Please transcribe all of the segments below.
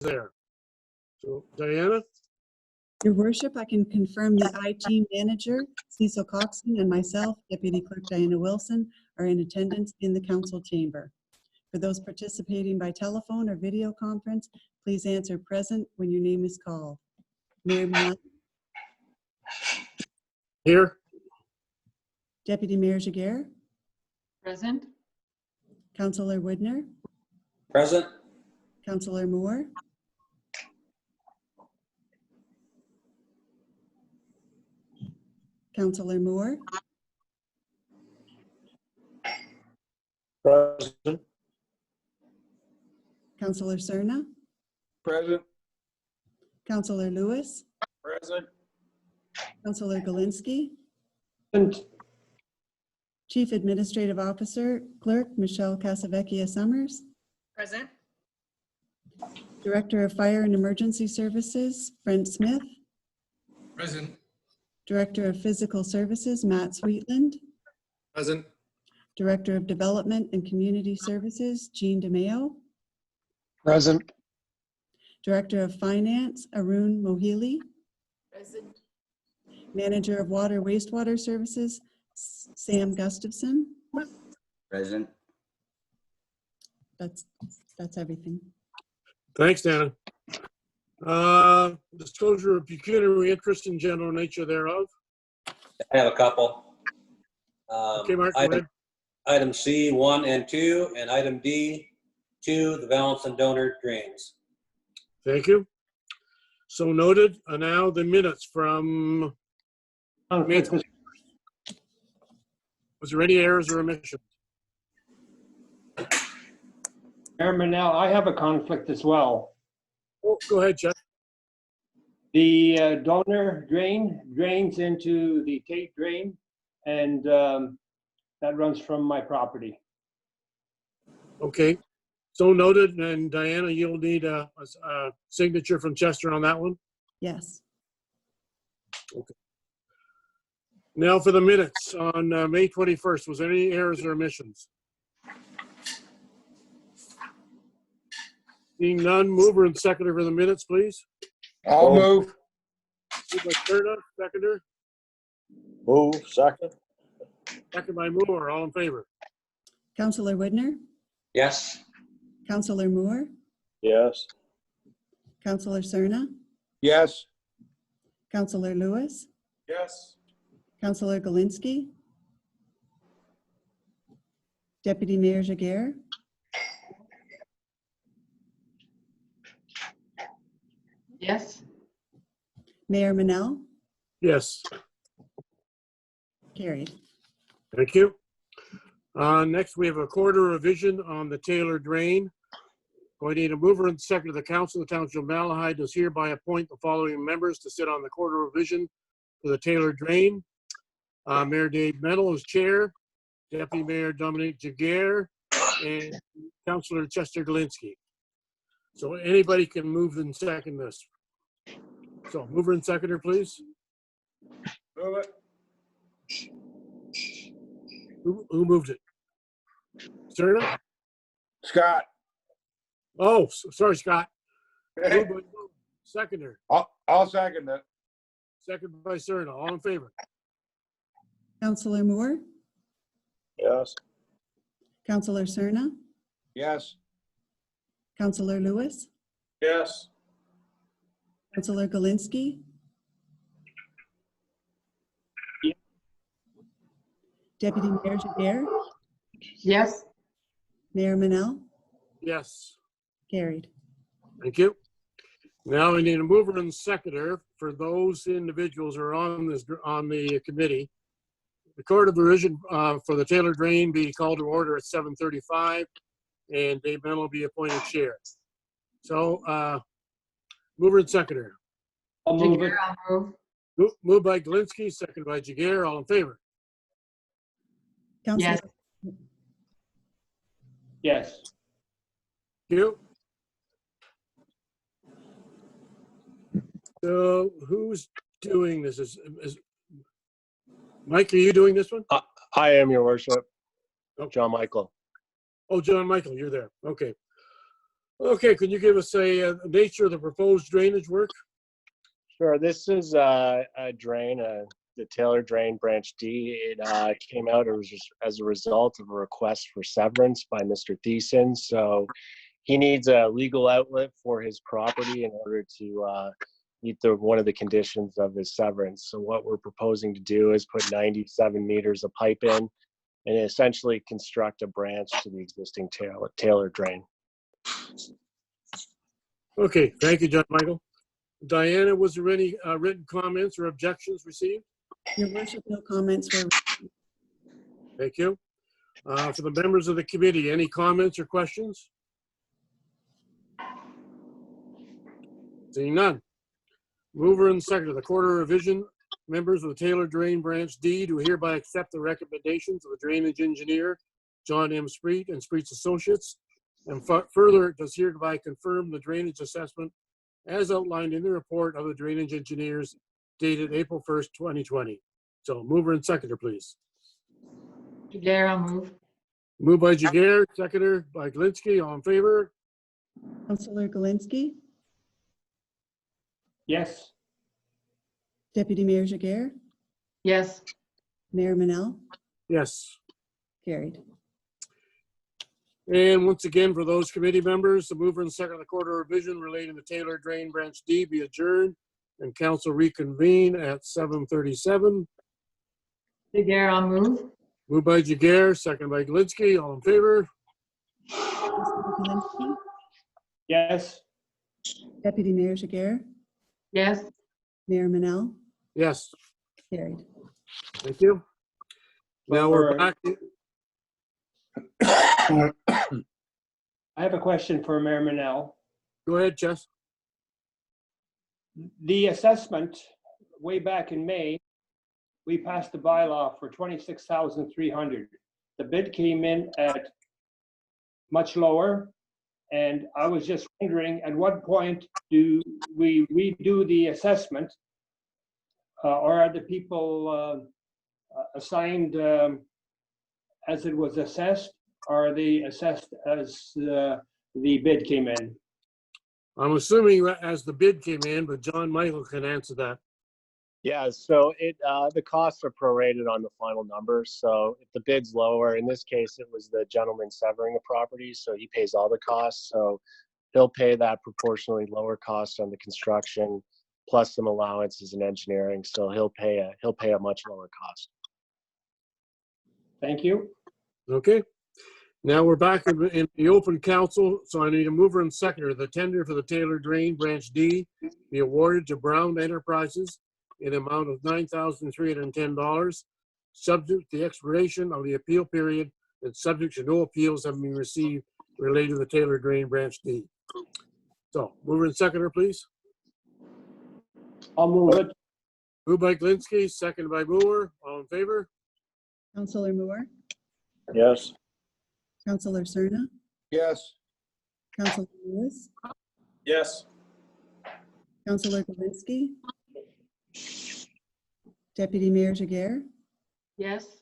there. So, Diana? Your Worship, I can confirm the IT manager, Cecil Coxon, and myself, Deputy Clerk Diana Wilson, are in attendance in the council chamber. For those participating by telephone or video conference, please answer present when your name is called. Mayor Manel, Here? Deputy Mayor Jaguar, Present. Councillor Woodner, Present. Councillor Moore, Councillor Moore, Present. Councillor Cerna, Present. Councillor Lewis, Present. Councillor Galinsky, Present. Chief Administrative Officer, Clerk Michelle Casavecchia Summers, Present. Director of Fire and Emergency Services, Brent Smith, Present. Director of Physical Services, Matt Sweetland, Present. Director of Development and Community Services, Jean DeMeo, Present. Director of Finance, Arun Mohili, Present. Manager of Water Wastewater Services, Sam Gustafson. Present. That's everything. Thanks, Dana. Disclosure of pecuniary interest in general nature thereof. I have a couple. Okay, Mark, go ahead. Item C, 1 and 2, and item D, 2, the balance and donor drains. Thank you. So noted. Now the minutes from May 21st. Was there any errors or omissions? Mayor Manel, I have a conflict as well. Oh, go ahead, Chuck. The donor drains into the Tate drain, and that runs from my property. Okay. So noted. And Diana, you'll need a signature from Chester on that one. Yes. Okay. Now for the minutes on May 21st. Was there any errors or omissions? Seeing none, mover and seconder for the minutes, please. I'll move. Moved by Cerna, seconder. Move, second. Second by Moore. All in favor? Councillor Woodner, Yes. Councillor Moore, Yes. Councillor Cerna, Yes. Councillor Lewis, Yes. Councillor Galinsky, Deputy Mayor Jaguar, Yes. Mayor Manel, Yes. carried. Thank you. Next, we have a quarter revision on the Taylor Drain. Going to need a mover and second of the council. The Township of Malahide does hereby appoint the following members to sit on the quarter revision for the Taylor Drain. Mayor Dave Mennel is chair, Deputy Mayor Dominic Jaguar, and Councillor Chester Galinsky. So anybody can move and second this. So mover and seconder, please. Move it. Who moved it? Cerna? Scott. Oh, sorry, Scott. Moved by Moore. Seconder. I'll second it. Second by Cerna. All in favor? Councillor Moore, Yes. Councillor Cerna, Yes. Councillor Lewis, Yes. Councillor Galinsky, Deputy Mayor Jaguar, Yes. Mayor Manel, Yes. carried. Thank you. Now we need a mover and seconder for those individuals who are on the committee. The court of revision for the Taylor Drain be called to order at 7:35, and Dave Mennel will be appointed chair. So, mover and seconder. I'll move it. Jaguar, I'll move. Moved by Galinsky, second by Jaguar. All in favor? Yes. Yes. Thank you. So who's doing this? Is Mike, are you doing this one? I am, Your Worship. Okay. John Michael. Oh, John Michael, you're there. Okay. Okay, can you give us a nature of the proposed drainage work? Sure. This is a drain, the Taylor Drain Branch D. It came out as a result of a request for severance by Mr. Thiessen. So he needs a legal outlet for his property in order to meet one of the conditions of his severance. So what we're proposing to do is put 97 meters of pipe in and essentially construct a branch to the existing Taylor Drain. Okay, thank you, John Michael. Diana, was there any written comments or objections received? Your worship, no comments were. Thank you. For the members of the committee, any comments or questions? Seeing none. Mover and seconder, the quarter revision members of the Taylor Drain Branch D do hereby accept the recommendations of the drainage engineer, John M. Spreet and Spreet's Associates, and further does hereby confirm the drainage assessment as outlined in the report of the drainage engineers dated April 1st, 2020. So mover and seconder, please. Jager, I'll move. Moved by Jager, seconder by Galinsky. All in favor? Councillor Galinsky, Yes. Deputy Mayor Jager, Yes. Mayor Manel, Yes. carried. And once again, for those committee members, the mover and seconder of the quarter revision relating to Taylor Drain Branch D be adjourned and council reconvene at 7:37. Jager, I'll move. Moved by Jager, second by Galinsky. All in favor? Councillor Galinsky, Yes. Deputy Mayor Jager, Yes. Mayor Manel, Yes. carried. Thank you. Now we're back. I have a question for Mayor Manel. Go ahead, Chess. The assessment, way back in May, we passed the bylaw for 26,300. The bid came in at much lower, and I was just wondering, at what point do we redo the assessment? Or are the people assigned as it was assessed? Or are they assessed as the bid came in? I'm assuming as the bid came in, but John Michael can answer that. Yeah, so the costs are prorated on the final number. So if the bid's lower, in this case, it was the gentleman severing the property, so he pays all the costs. So he'll pay that proportionally lower cost on the construction, plus some allowances in engineering. So he'll pay a much lower cost. Thank you. Okay. Now we're back in the open council, so I need a mover and seconder. The tender for the Taylor Drain Branch D be awarded to Brown Enterprises in the amount of $9,310, subject to the expiration of the appeal period and subject to no appeals having been received related to the Taylor Drain Branch D. So, mover and seconder, please. I'll move it. Moved by Galinsky, seconded by Moore. All in favor? Councillor Moore, Yes. Councillor Cerna, Yes. Councillor Lewis, Yes. Councillor Galinsky, Deputy Mayor Jager, Yes.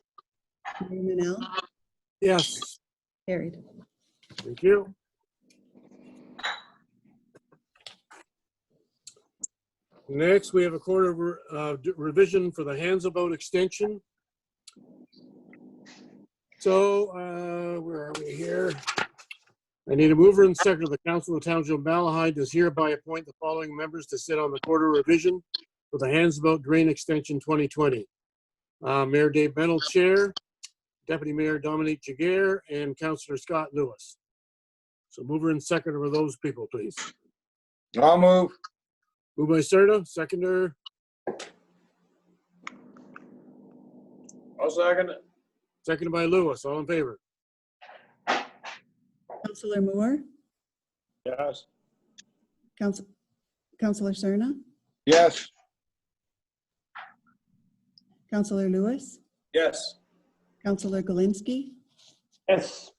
Mayor Manel, Yes. carried. Thank you. Next, we have a quarter revision for the Hansaboat extension. So, where are we here? I need a mover and seconder. The Council of the Township of Malahide does hereby appoint the following members to sit on the quarter revision for the Hansaboat Drain Extension 2020. Mayor Dave Bennell, Chair, Deputy Mayor Dominique Jager, and Councillor Scott Lewis. So mover and seconder for those people, please. I'll move. Moved by Serta, seconder, I'll second it. seconded by Lewis. All in favor? Councillor Moore, Yes. Councillor Cerna, Yes. Councillor Lewis, Yes. Councillor Galinsky, Yes.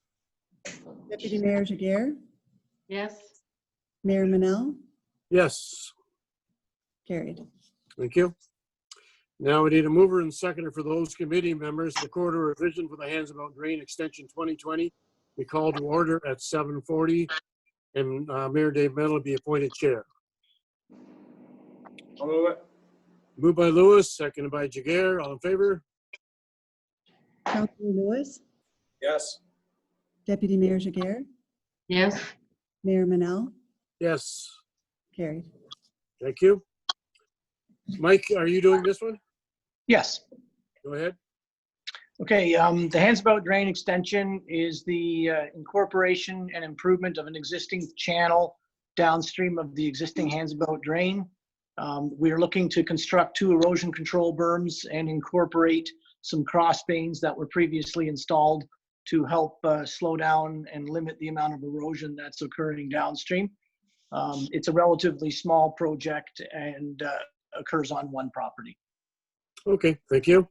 Deputy Mayor Jager, Yes. Mayor Manel, Yes. carried. Thank you. Now we need a mover and seconder for those committee members. The quarter revision for the Hansabout Drain Extension 2020 be called to order at 7:40. and Mayor Dave Mennel be appointed chair. I'll move it. Moved by Lewis, seconded by Jagger. All in favor? Counselor Lewis, Yes. Deputy Mayor Jagger, Yes. Mayor Manel, Yes. carried. Thank you. Mike, are you doing this one? Yes. Go ahead. Okay, the Handsabout Drain extension is the incorporation and improvement of an existing channel downstream of the existing Handsabout Drain. We are looking to construct 2 erosion control berms and incorporate some cross bains that were previously installed to help slow down and limit the amount of erosion that's occurring downstream. It's a relatively small project and occurs on 1 property. Okay, thank you.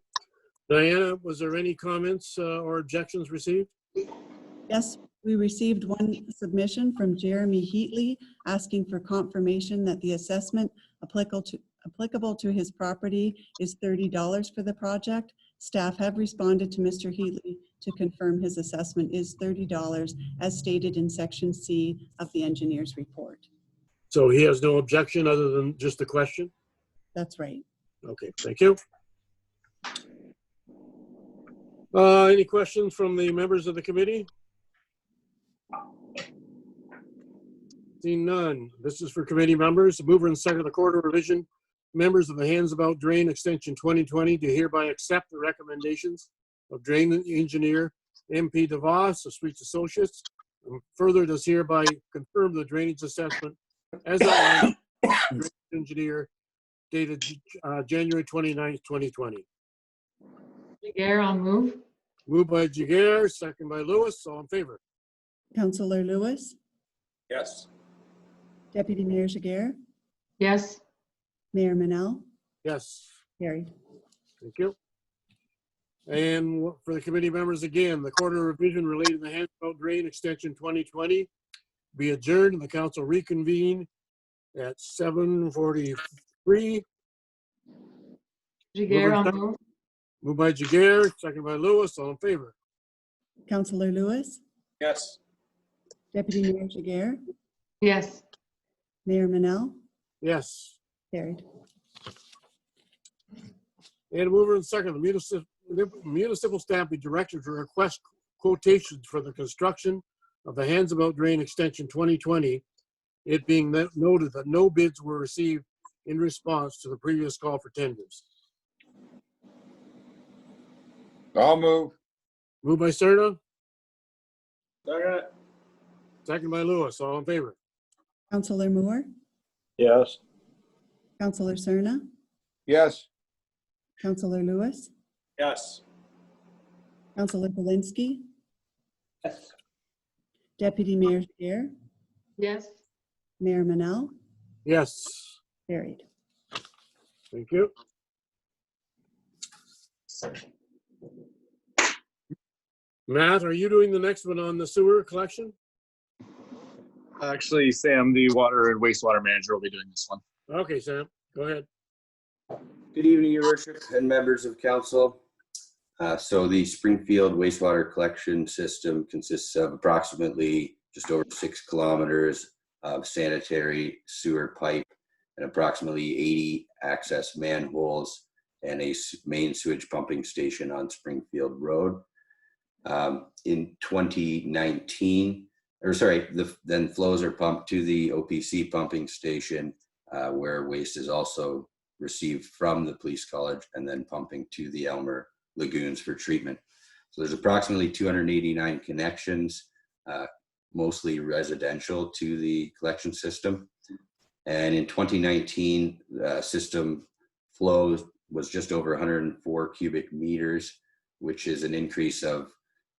Diana, was there any comments or objections received? Yes, we received one submission from Jeremy Heatley asking for confirmation that the assessment applicable to his property is $30 for the project. Staff have responded to Mr. Heatley to confirm his assessment is $30 as stated in section C of the engineer's report. So he has no objection other than just the question? That's right. Okay, thank you. Any questions from the members of the committee? Seeing none. This is for committee members. Mover and second of the quarter revision. Members of the Handsabout Drain Extension 2020 do hereby accept the recommendations of Drain Engineer MP DeVos of Streets Associates. And further does hereby confirm the drainage assessment as outlined by the Drainage Engineer dated January 29th, 2020. Jagger, I'll move. Moved by Jagger, second by Lewis. All in favor? Counselor Lewis, Yes. Deputy Mayor Jagger, Yes. Mayor Manel, Yes. carried. Thank you. And for the committee members again, the quarter revision related to the Handsabout Drain Extension 2020 be adjourned and the council reconvene at 7:43. Jagger, I'll move. Moved by Jagger, second by Lewis. All in favor? Counselor Lewis, Yes. Deputy Mayor Jagger, Yes. Mayor Manel, Yes. carried. And mover and second, the municipal staff be directed to request quotations for the construction of the Handsabout Drain Extension 2020. It being noted that no bids were received in response to the previous call for tenders. I'll move. Moved by Serna, Second. second by Lewis. All in favor? Counselor Moore, Yes. Counselor Cerna, Yes. Counselor Lewis, Yes. Counselor Polinsky, Yes. Deputy Mayor Jagger, Yes. Mayor Manel, Yes. carried. Thank you. Matt, are you doing the next one on the sewer collection? Actually, Sam, the water and wastewater manager, will be doing this one. Okay, Sam, go ahead. Good evening, Your Worship and members of council. So the Springfield wastewater collection system consists of approximately just over 6 kilometers of sanitary sewer pipe and approximately 80 access manholes and a main sewage pumping station on Springfield Road. In 2019, then flows are pumped to the OPC pumping station where waste is also received from the police college and then pumping to the Elmer lagoons for treatment. So there's approximately 289 connections, mostly residential, to the collection system. And in 2019, system flow was just over 104 cubic meters, which is an increase of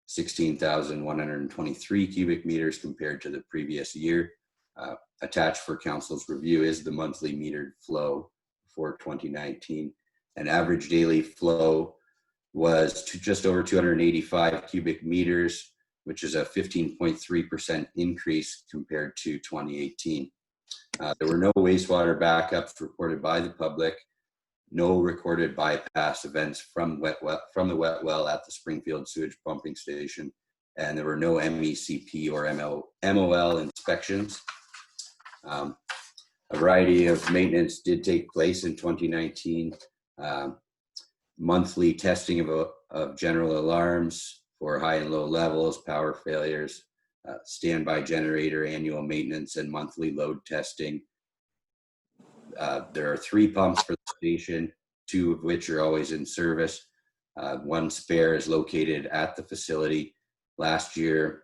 16,123 cubic meters compared to the previous year. Attached for council's review is the monthly metered flow for 2019. And average daily flow was just over 285 cubic meters, which is a 15.3% increase compared to 2018. There were no wastewater backups reported by the public, no recorded bypass events from the wet well at the Springfield sewage pumping station, and there were no MECP or MOL inspections. A variety of maintenance did take place in 2019. Monthly testing of general alarms for high and low levels, power failures, standby generator annual maintenance, and monthly load testing. There are 3 pumps for the station, 2 of which are always in service. 1 spare is located at the facility. Last year,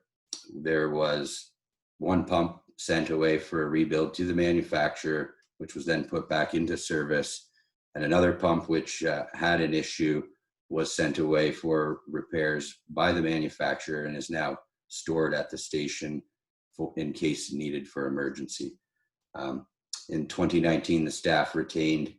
there was 1 pump sent away for a rebuild to the manufacturer, which was then put back into service. And another pump, which had an issue, was sent away for repairs by the manufacturer and is now stored at the station in case needed for emergency. In 2019, the staff retained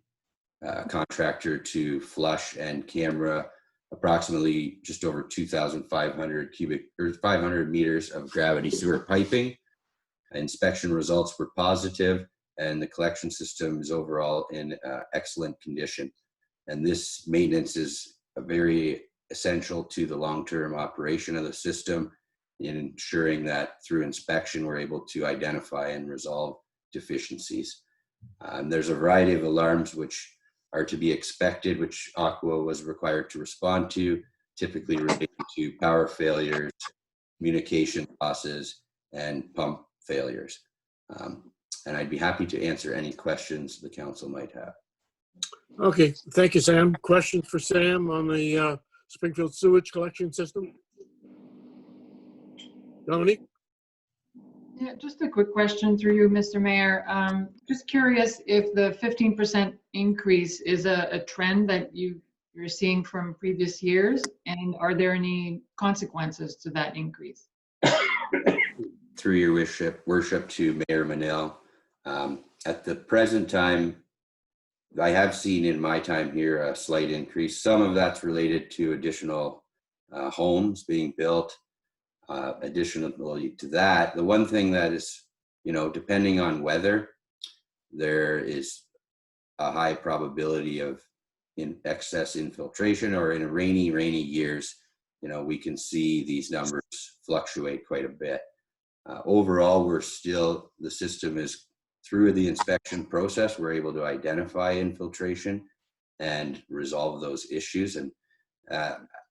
a contractor to flush and camera approximately just over 500 meters of gravity sewer piping. Inspection results were positive, and the collection system is overall in excellent condition. And this maintenance is very essential to the long-term operation of the system, in ensuring that through inspection, we're able to identify and resolve deficiencies. There's a variety of alarms which are to be expected, which Aqua was required to respond to, typically related to power failures, communication losses, and pump failures. And I'd be happy to answer any questions the council might have. Okay, thank you, Sam. Questions for Sam on the Springfield sewage collection system? Dominique? Yeah, just a quick question through you, Mr. Mayor. Just curious if the 15% increase is a trend that you're seeing from previous years, and are there any consequences to that increase? Through your worship to Mayor Manel, at the present time, I have seen in my time here a slight increase. Some of that's related to additional homes being built. Additionally to that, the one thing that is, depending on weather, there is a high probability of excess infiltration, or in rainy years, we can see these numbers fluctuate quite a bit. Overall, the system is through the inspection process, we're able to identify infiltration and resolve those issues. And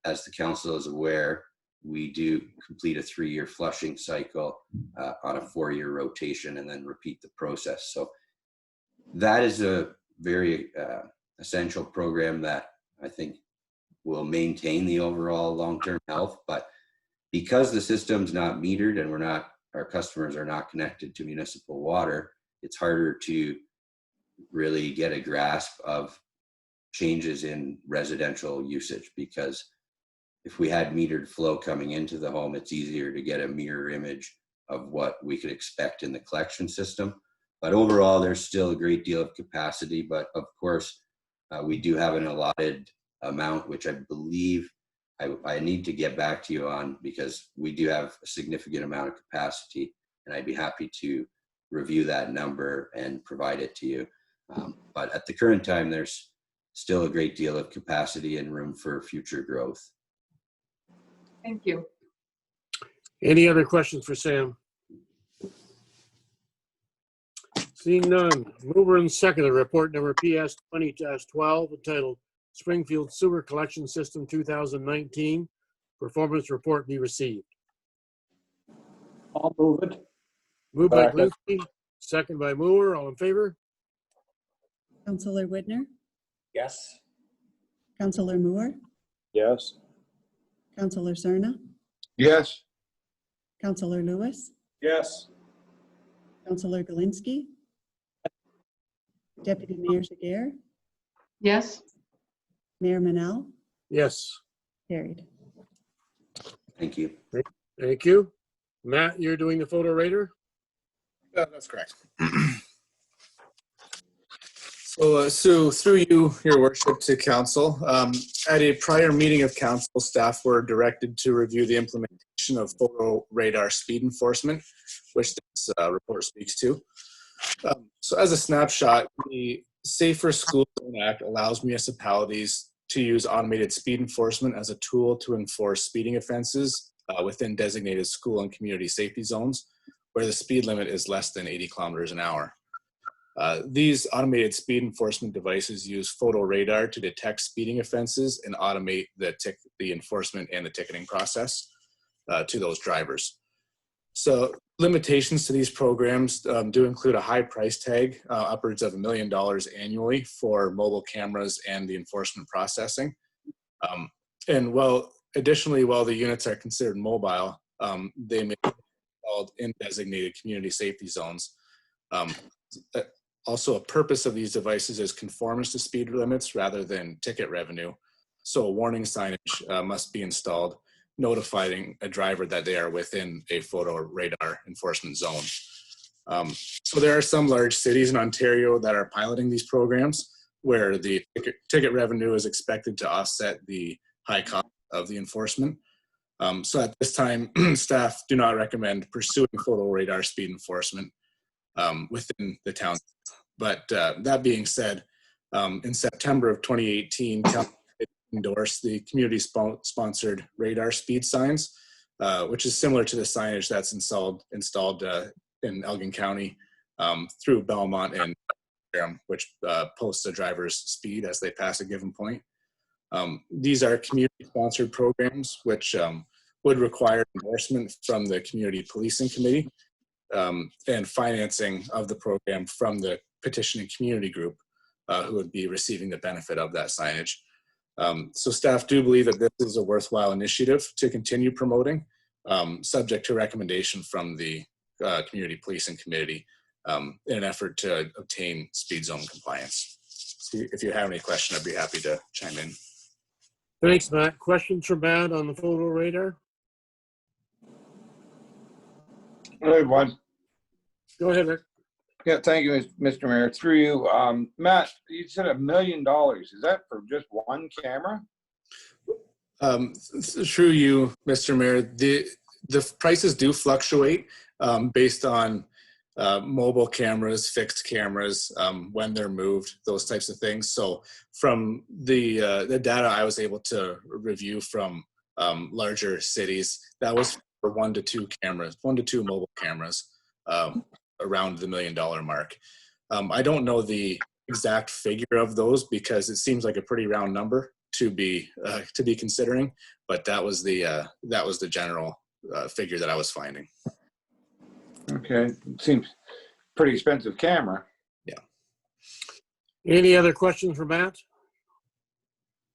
as the council is aware, we do complete a 3-year flushing cycle on a 4-year rotation and then repeat the process. So that is a very essential program that I think will maintain the overall long-term health. But because the system's not metered and our customers are not connected to municipal water, it's harder to really get a grasp of changes in residential usage, because if we had metered flow coming into the home, it's easier to get a mirror image of what we could expect in the collection system. But overall, there's still a great deal of capacity. But of course, we do have an allotted amount, which I believe I need to get back to you on, because we do have a significant amount of capacity, and I'd be happy to review that number and provide it to you. But at the current time, there's still a great deal of capacity and room for future growth. Thank you. Any other questions for Sam? Seeing none, mover and seconder, report number PS 20-12, entitled Springfield Sewer Collection System 2019, performance report be received. I'll move it. Moved by Glinski, second by Moore. All in favor? Councillor Widner, Yes. Councillor Moore, Yes. Councillor Cerna, Yes. Councillor Lewis, Yes. Councillor Galinsky, Deputy Mayor Jaguar, Yes? Mayor Manel, Yes. carried. Thank you. Thank you. Matt, you're doing the photo radar? Yeah, that's correct. So, Sue, through you, your worship, to council, at a prior meeting of council, staff were directed to review the implementation of photo radar speed enforcement, which this report speaks to. So as a snapshot, the Safer School Zone Act allows municipalities to use automated speed enforcement as a tool to enforce speeding offenses within designated school and community safety zones where the speed limit is less than 80 kilometers an hour. These automated speed enforcement devices use photo radar to detect speeding offenses and automate the enforcement and the ticketing process to those drivers. So limitations to these programs do include a high price tag, upwards of $1 million annually for mobile cameras and the enforcement processing. Additionally, while the units are considered mobile, they may be installed in designated community safety zones. Also, a purpose of these devices is conformance to speed limits rather than ticket revenue. So a warning signage must be installed, notifying a driver that they are within a photo radar enforcement zone. So there are some large cities in Ontario that are piloting these programs where the ticket revenue is expected to offset the high cost of the enforcement. So at this time, staff do not recommend pursuing photo radar speed enforcement within the town. But that being said, in September of 2018, endorsed the community-sponsored radar speed signs, which is similar to the signage that's installed in Elgin County through Belmont and Durham, which posts a driver's speed as they pass a given point. These are community-sponsored programs, which would require endorsement from the Community Policing Committee and financing of the program from the petitioning community group who would be receiving the benefit of that signage. So staff do believe that this is a worthwhile initiative to continue promoting, subject to recommendation from the Community Policing Committee in an effort to obtain speed zone compliance. So if you have any question, I'd be happy to chime in. Thanks, Matt. Questions for Matt on the photo radar? I have one. Go ahead, Rick. Yeah, thank you, Mr. Mayor. Through you, Matt, you said $1 million. Is that for just one camera? Through you, Mr. Mayor, the prices do fluctuate based on mobile cameras, fixed cameras, when they're moved, those types of things. So from the data I was able to review from larger cities, that was for 1 to 2 cameras, 1 to 2 mobile cameras around the $1 million mark. I don't know the exact figure of those because it seems like a pretty round number to be considering, but that was the general figure that I was finding. Okay, seems pretty expensive camera. Yeah. Any other questions for Matt?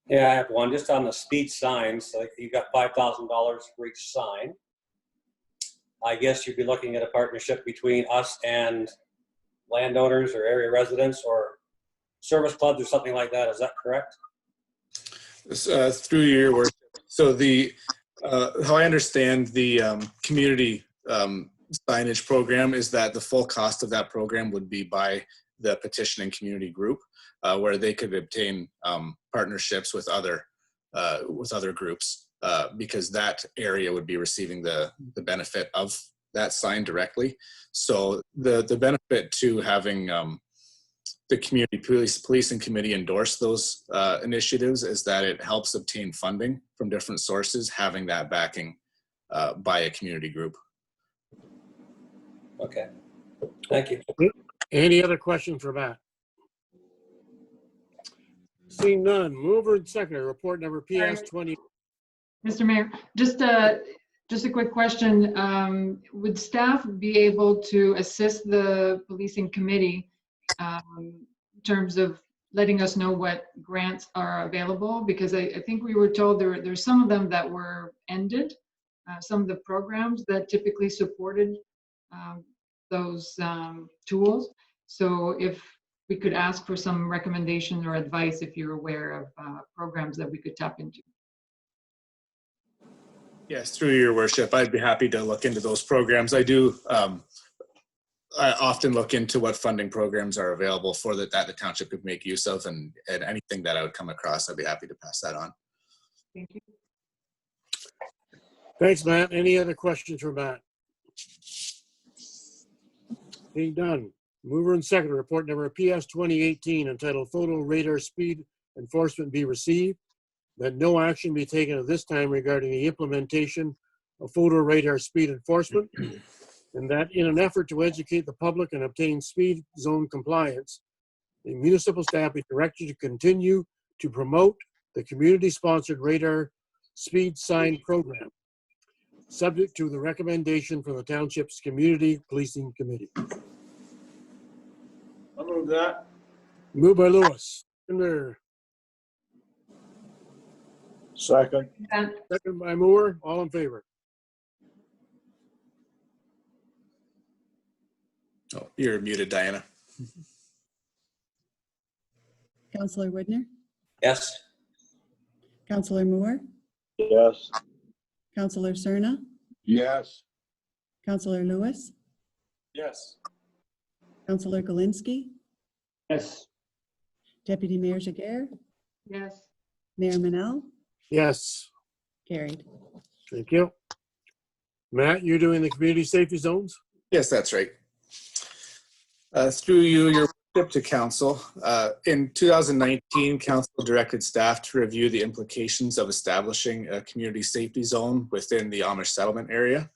Yeah, I have one just on the speed signs. Like you've got $5,000 for each sign. I guess you'd be looking at a partnership between us and landowners or area residents or service clubs or something like that. Is that correct? Through your work. So how I understand the community signage program is that the full cost of that program would be by the petitioning community group, where they could obtain partnerships with other groups, because that area would be receiving the benefit of that sign directly. So the benefit to having the community policing committee endorse those initiatives is that it helps obtain funding from different sources, having that backing by a community group. Okay, thank you. Any other questions for Matt? Seeing none, mover and seconder, report number PS 20. Mr. Mayor, just a quick question. Would staff be able to assist the policing committee in terms of letting us know what grants are available? Because I think we were told there's some of them that were ended, some of the programs that typically supported those tools. So if we could ask for some recommendations or advice if you're aware of programs that we could tap into. Yes, through your worship, I'd be happy to look into those programs. I do. I often look into what funding programs are available for that the township could make use of, and anything that I would come across, I'd be happy to pass that on. Thank you. Thanks, Matt. Any other questions for Matt? Being done. Mover and seconder, report number PS 2018 entitled Photo Radar Speed Enforcement be received, that no action be taken at this time regarding the implementation of photo radar speed enforcement, and that in an effort to educate the public and obtain speed zone compliance, the municipal staff be directed to continue to promote the community-sponsored radar speed sign program, subject to the recommendation from the township's Community Policing Committee. I'll move that. Moved by Lewis. Second. Second by Moore. All in favor? Oh, you're muted, Diana. Counselor Woodner, Yes. Counselor Moore, Yes. Counselor Cerna, Yes. Counselor Lewis, Yes. Counselor Galinsky, Yes. Deputy Mayor Jaguar, Yes. Mayor Manel, Yes. carried. Thank you. Matt, you're doing the community safety zones? Yes, that's right. Through you, your worship to council. In 2019, council directed staff to review the implications of establishing a community safety zone within the Amish settlement area.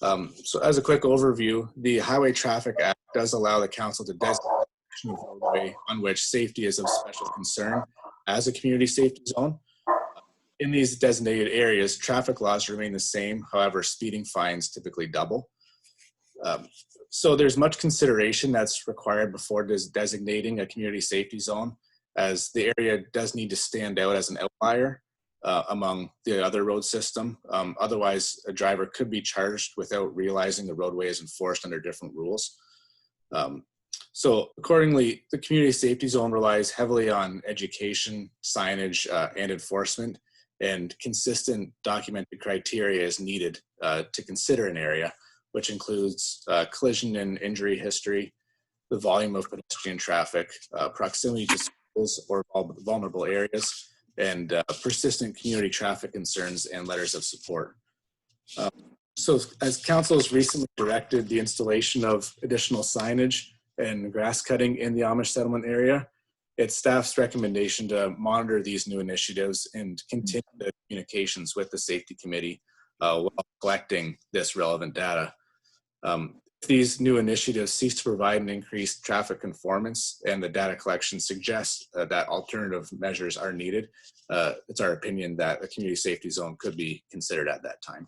So as a quick overview, the Highway Traffic Act does allow the council to designate a section of roadway on which safety is of special concern as a community safety zone. In these designated areas, traffic laws remain the same. However, speeding fines typically double. So there's much consideration that's required before designating a community safety zone, as the area does need to stand out as an outlier among the other road system. Otherwise, a driver could be charged without realizing the roadway is enforced under different rules. So accordingly, the community safety zone relies heavily on education, signage, and enforcement, and consistent documented criteria is needed to consider an area, which includes collision and injury history, the volume of pedestrian traffic, proximity to schools or vulnerable areas, and persistent community traffic concerns and letters of support. So as council has recently directed the installation of additional signage and grass cutting in the Amish settlement area, it's staff's recommendation to monitor these new initiatives and continue the communications with the safety committee while collecting this relevant data. If these new initiatives cease to provide an increased traffic conformance and the data collection suggests that alternative measures are needed, it's our opinion that a community safety zone could be considered at that time.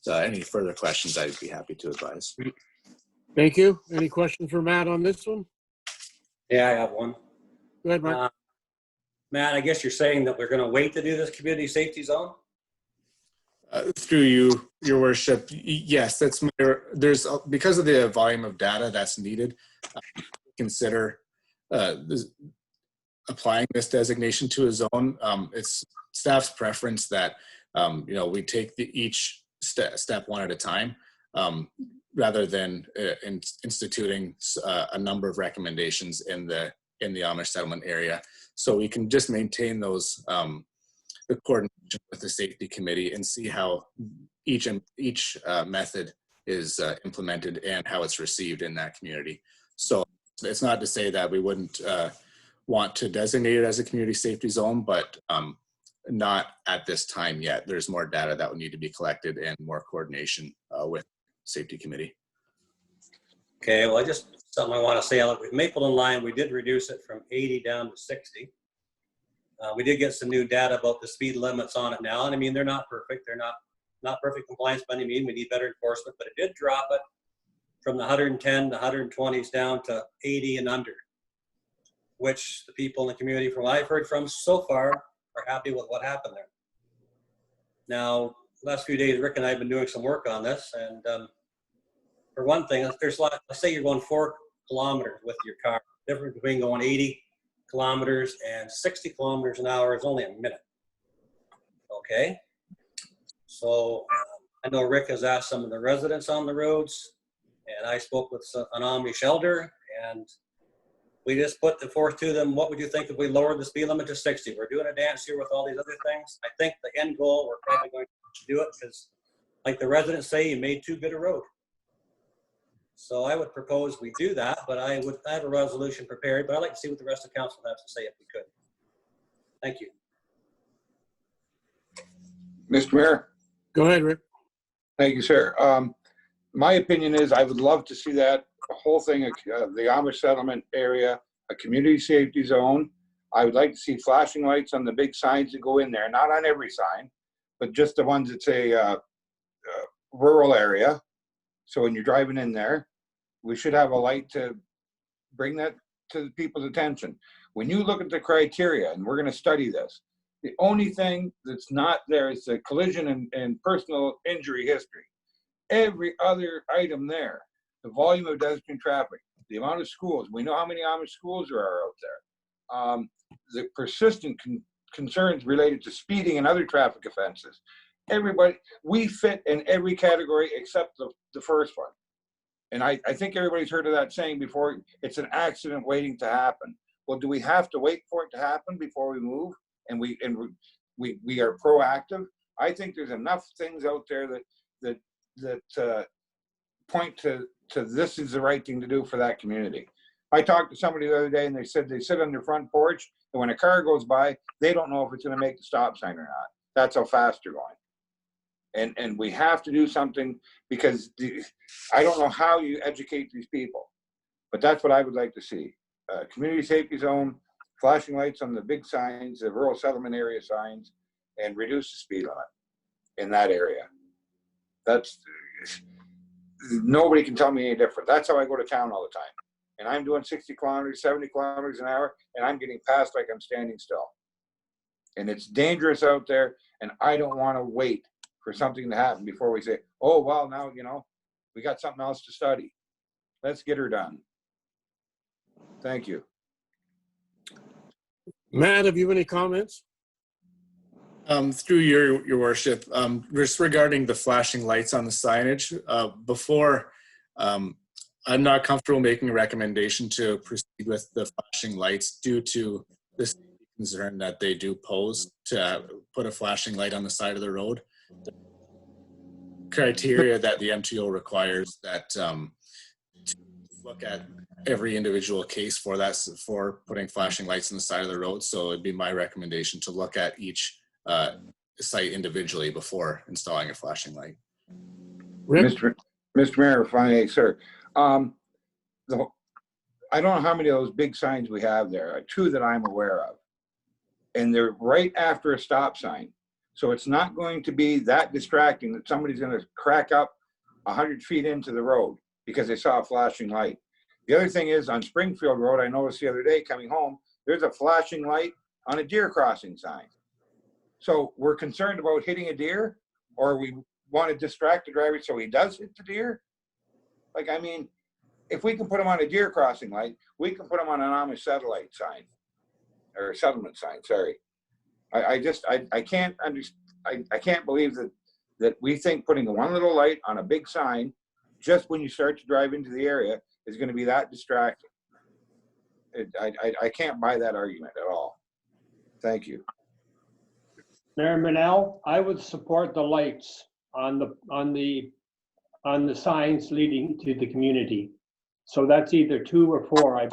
So any further questions, I'd be happy to advise. Thank you. Any questions for Matt on this one? Yeah, I have one. Go ahead, Mark. Matt, I guess you're saying that we're going to wait to do this community safety zone? Through you, your worship, yes, that's there's because of the volume of data that's needed, consider applying this designation to a zone. It's staff's preference that we take each step one at a time, rather than instituting a number of recommendations in the Amish settlement area. So we can just maintain those the coordination with the safety committee and see how each method is implemented and how it's received in that community. So it's not to say that we wouldn't want to designate it as a community safety zone, but not at this time yet. There's more data that would need to be collected and more coordination with safety committee. Okay, well, something I want to say, with Maple and Lime, we did reduce it from 80 down to 60. We did get some new data about the speed limits on it now. And I mean, they're not perfect. They're not perfect compliance by any means. We need better enforcement, but it did drop it from the 110 to 120s down to 80 and under, which the people in the community, from what I've heard from so far, are happy with what happened there. Now, last few days, Rick and I have been doing some work on this. And for one thing, there's let's say you're going 4 kilometers with your car. The difference between going 80 kilometers and 60 kilometers an hour is only a minute. Okay. So I know Rick has asked some of the residents on the roads, and I spoke with an Amish elder, and we just put forth to them, what would you think if we lowered the speed limit to 60? We're doing a dance here with all these other things. I think the end goal, we're probably going to do it because, like the residents say, you made too good a road. So I would propose we do that, but I have a resolution prepared, but I'd like to see what the rest of council has to say if we could. Thank you. Mr. Mayor, Go ahead, Rick. Thank you, sir. My opinion is I would love to see that whole thing, the Amish settlement area, a community safety zone. I would like to see flashing lights on the big signs that go in there, not on every sign, but just the ones that say rural area. So when you're driving in there, we should have a light to bring that to the people's attention. When you look at the criteria, and we're going to study this, the only thing that's not there is the collision and personal injury history. Every other item there, the volume of pedestrian traffic, the amount of schools, we know how many Amish schools there are out there. The persistent concerns related to speeding and other traffic offenses. Everybody, we fit in every category except the first one. And I think everybody's heard of that saying before, it's an accident waiting to happen. Well, do we have to wait for it to happen before we move? And we are proactive. I think there's enough things out there that point to this is the right thing to do for that community. I talked to somebody the other day and they said they sit on their front porch and when a car goes by, they don't know if it's going to make the stop sign or not. That's how fast they're going. And we have to do something because I don't know how you educate these people, but that's what I would like to see. Community safety zone, flashing lights on the big signs, the rural settlement area signs, and reduce the speed limit in that area. That's, nobody can tell me any different. That's how I go to town all the time. And I'm doing 60 kilometers, 70 kilometers an hour, and I'm getting passed like I'm standing still. And it's dangerous out there, and I don't want to wait for something to happen before we say, oh, well, now, you know, we got something else to study. Let's get her done. Thank you. Matt, have you any comments? Through your worship, just regarding the flashing lights on the signage, I'm not comfortable making a recommendation to proceed with the flashing lights due to the safety concern that they do pose to put a flashing light on the side of the road. The criteria that the MTO requires that to look at every individual case for that, for putting flashing lights on the side of the road. So it'd be my recommendation to look at each site individually before installing a flashing light. Rick? Mr. Mayor, if I may, sir. I don't know how many of those big signs we have there, two that I'm aware of. And they're right after a stop sign. So it's not going to be that distracting that somebody's going to crack up 100 feet into the road because they saw a flashing light. The other thing is on Springfield Road, I noticed the other day coming home, there's a flashing light on a deer crossing sign. So we're concerned about hitting a deer, or we want to distract the driver so he does hit the deer. Like, I mean, if we can put him on a deer crossing light, we can put him on an Amish satellite sign, or settlement sign, sorry. I can't understand, I can't believe that we think putting one little light on a big sign just when you start to drive into the area is going to be that distracting. I can't buy that argument at all. Thank you. Mayor Manel, I would support the lights on the signs leading to the community. So that's either 2 or 4.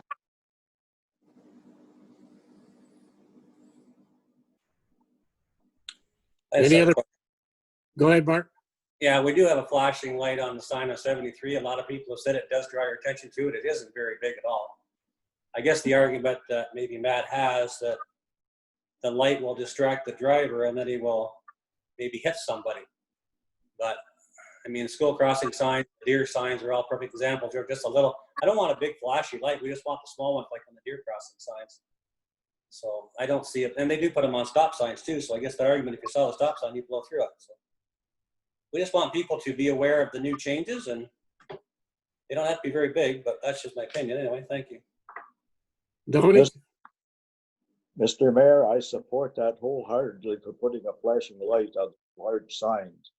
Any other? Go ahead, Mark. Yeah, we do have a flashing light on the sign of 73. A lot of people have said it does draw your attention to it. It isn't very big at all. I guess the argument that maybe Matt has that the light will distract the driver and then he will maybe hit somebody. But I mean, school crossing signs, deer signs are all perfect examples. They're just a little, I don't want a big flashy light. We just want the small ones like on the deer crossing signs. So I don't see it. And they do put them on stop signs too. So I guess the argument, if you saw the stop sign, you'd blow through it. So we just want people to be aware of the new changes, and they don't have to be very big, but that's just my opinion. Anyway, thank you. Tony? Mr. Mayor, I support that wholeheartedly for putting a flashing light on large signs.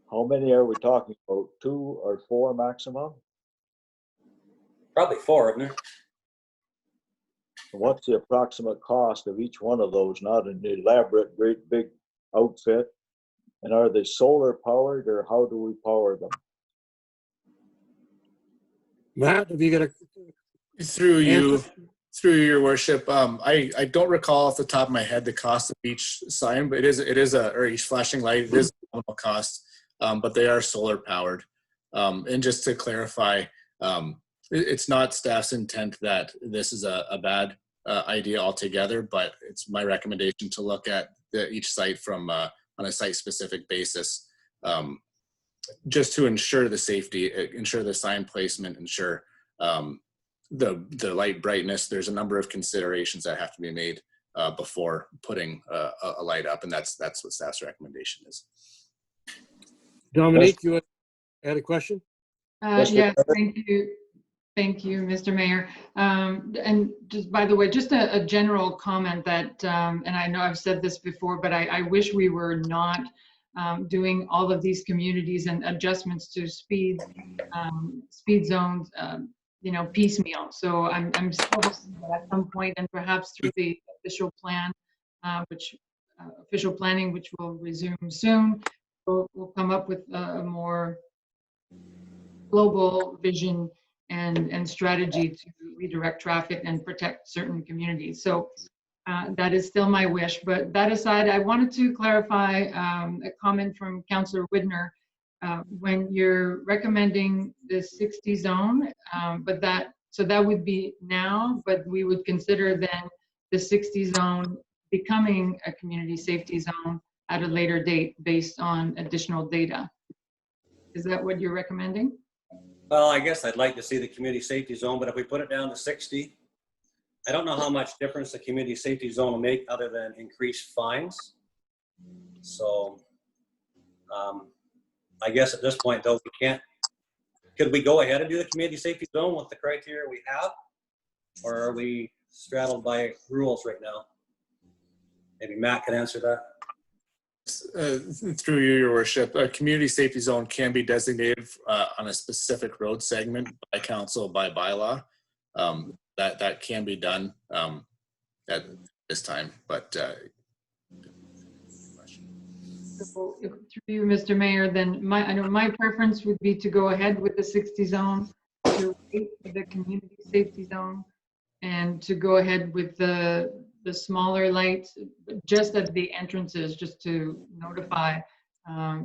How many are we talking about? 2 or 4 maximum? Probably 4, isn't there? What's the approximate cost of each one of those? Not an elaborate, great big outfit. And are they solar powered, or how do we power them? Matt, have you got a? Through your worship, I don't recall off the top of my head the cost of each sign, but it is or each flashing light, it is a nominal cost. but they are solar powered. And just to clarify, it's not staff's intent that this is a bad idea altogether, but it's my recommendation to look at each site from on a site-specific basis, just to ensure the safety, ensure the sign placement, ensure the light brightness. There's a number of considerations that have to be made before putting a light up, and that's what staff's recommendation is. Dominique, you had a question? Yes, thank you. Thank you, Mr. Mayor. And just by the way, just a general comment that, and I know I've said this before, but I wish we were not doing all of these communities and adjustments to speed zones, piecemeal. So I'm still hoping that at some point, and perhaps through the official plan, official planning, which will resume soon, we'll come up with a more global vision and strategy to redirect traffic and protect certain communities. So that is still my wish. But that aside, I wanted to clarify a comment from Councillor Widner. When you're recommending the 60 zone, so that would be now, but we would consider then the 60 zone becoming a community safety zone at a later date based on additional data. Is that what you're recommending? Well, I guess I'd like to see the community safety zone, but if we put it down to 60, I don't know how much difference the community safety zone will make other than increased fines. So I guess at this point, though, could we go ahead and do the community safety zone with the criteria we have? Or are we straddled by rules right now? Maybe Matt can answer that. Through you, Your Worship, a community safety zone can be designated on a specific road segment by council, by bylaw. That can be done at this time, but So through you, Mr. Mayor, then I know my preference would be to go ahead with the 60 zone, to wait for the community safety zone, and to go ahead with the smaller lights just at the entrances, just to notify,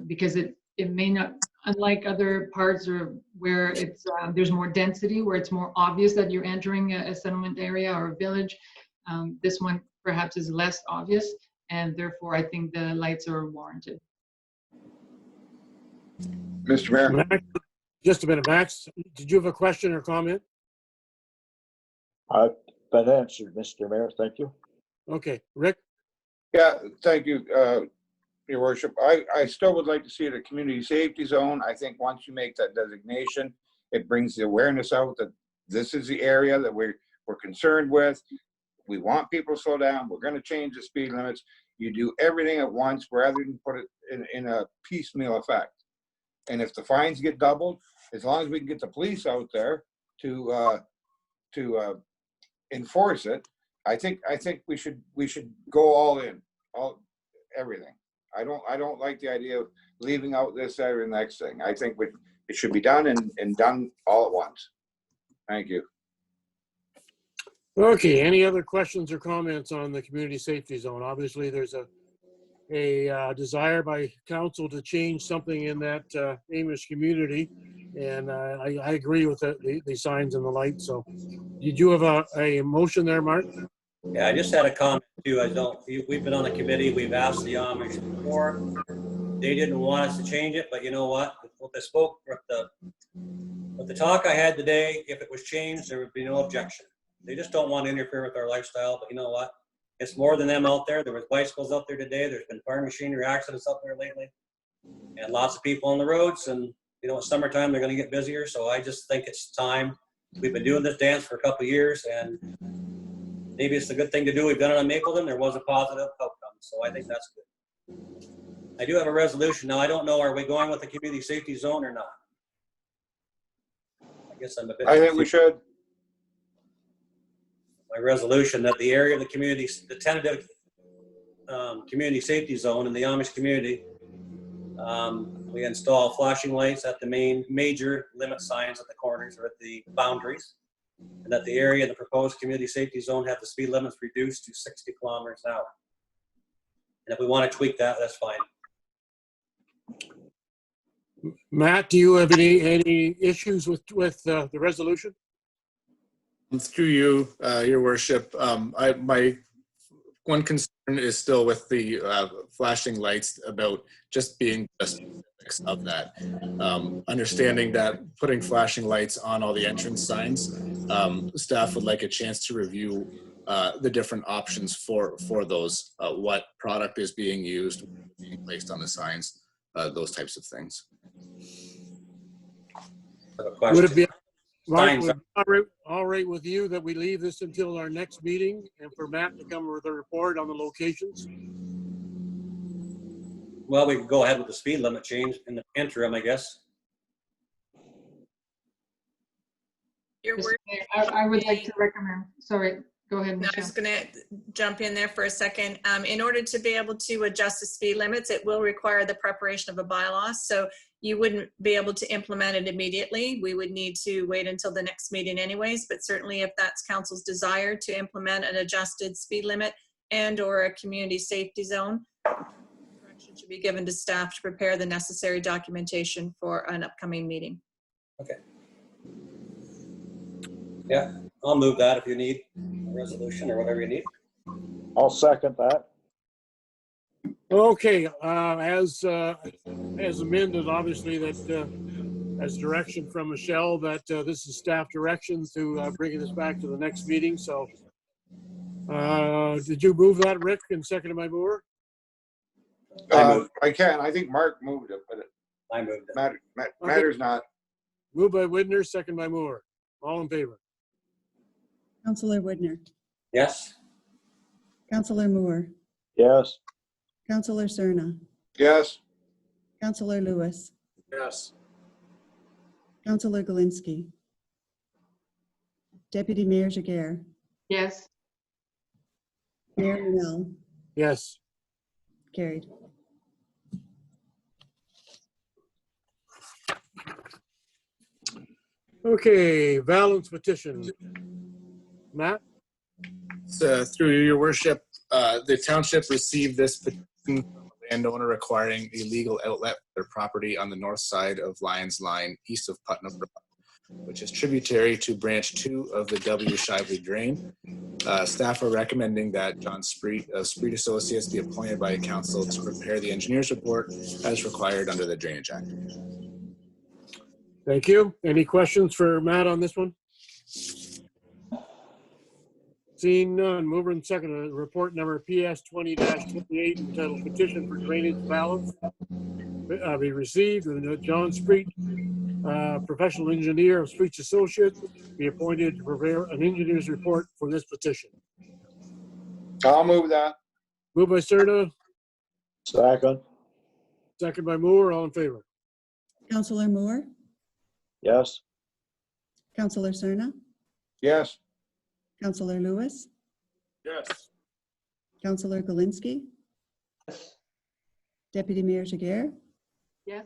because it may not, unlike other parts or where it's there's more density, where it's more obvious that you're entering a settlement area or a village. This one perhaps is less obvious, and therefore I think the lights are warranted. Mr. Mayor. Max, just a minute, Max. Did you have a question or comment? I've been answered, Mr. Mayor. Thank you. Okay, Rick? Yeah, thank you, Your Worship. I still would like to see it a community safety zone. I think once you make that designation, it brings the awareness out that this is the area that we're concerned with. We want people to slow down. We're going to change the speed limits. You do everything at once rather than put it in a piecemeal effect. And if the fines get doubled, as long as we can get the police out there to enforce it, I think we should go all in, everything. I don't like the idea of leaving out this, that, or the next thing. I think it should be done and done all at once. Thank you. Okay, any other questions or comments on the community safety zone? Obviously, there's a desire by council to change something in that Amish community, and I agree with the signs and the lights. So, did you have a motion there, Mark? Yeah, I just had a comment too. We've been on the committee. We've asked the Amish before. They didn't want us to change it, but you know what? With the talk I had today, if it was changed, there would be no objection. They just don't want to interfere with our lifestyle. But you know what? It's more than them out there. There was bicycles out there today. There's been farm machinery accidents out there lately, and lots of people on the roads. And you know, it's summertime. They're going to get busier. So I just think it's time. We've been doing this dance for a couple of years, and maybe it's a good thing to do. We've done it on Mapleton. There was a positive outcome. So I think that's good. I do have a resolution. Now, I don't know, are we going with the community safety zone or not? I guess I'm a bit. I think we should. My resolution that the area of the tentative community safety zone in the Amish community, we install flashing lights at the major limit signs at the corners or at the boundaries, and that the area in the proposed community safety zone have the speed limits reduced to 60 kilometers an hour. And if we want to tweak that, that's fine. Matt, do you have any issues with the resolution? Through you, your worship, my one concern is still with the flashing lights about just being the specifics of that. Understanding that putting flashing lights on all the entrance signs, staff would like a chance to review the different options for those, what product is being used, being placed on the signs, those types of things. I have a Would question. it be, Mark, Signs would it be all right with you that we leave this until our next meeting and for Matt to come with a report on the locations? Well, we could go ahead with the speed limit change in the interim, I guess. Your Mr. word. Mayor, I would like to recommend, sorry, go ahead, No, I Michelle. was going to jump in there for a second. In order to be able to adjust the speed limits, it will require the preparation of a bylaw. So you wouldn't be able to implement it immediately. We would need to wait until the next meeting anyways, but certainly if that's council's desire to implement an adjusted speed limit and or a community safety zone, direction should be given to staff to prepare the necessary documentation for an upcoming meeting. Okay. Yeah, I'll move that if you need a resolution or whatever you need. I'll second that. Okay, as amended, obviously that as direction from Michelle that this is staff direction to bringing this back to the next meeting. So did you move that, Rick, and seconded by Moore? I can. I think Mark moved it, but it I moved it. matters not. Moved by Widner, second by Moore. All in favor? Councillor Widner, Yes? Councillor Moore, Yes. Councillor Cerna, Yes. Councillor Lewis, Yes. Councillor Galinsky, Deputy Mayor Jaguar, Yes, Mayor Manel, Yes. carried. Okay, Valence petition. Matt? So, through you, your worship, the township received this petition from a landowner requiring a legal outlet for their property on the north side of Lions Line, east of Putnam Brook, which is tributary to branch 2 of the W. Shively Drain. Staff are recommending that John Spreet of Spreet Associates be appointed by council to prepare the engineer's report as required under the Drainage Act. Thank you. Any questions for Matt on this one? Seeing none, mover and second, report number PS 20-28 entitled Petition for Drainage Balance be received, and John Spreet, professional engineer of Spreet's Associates, be appointed to prepare an engineer's report for this petition. I'll move that. Moved by Cerna, Second. second by Moore, all in favor? Councillor Moore, Yes. Councillor Cerna, Yes. Councillor Lewis, Yes. Councillor Galinsky, Yes. Deputy Mayor Jaguar, yes,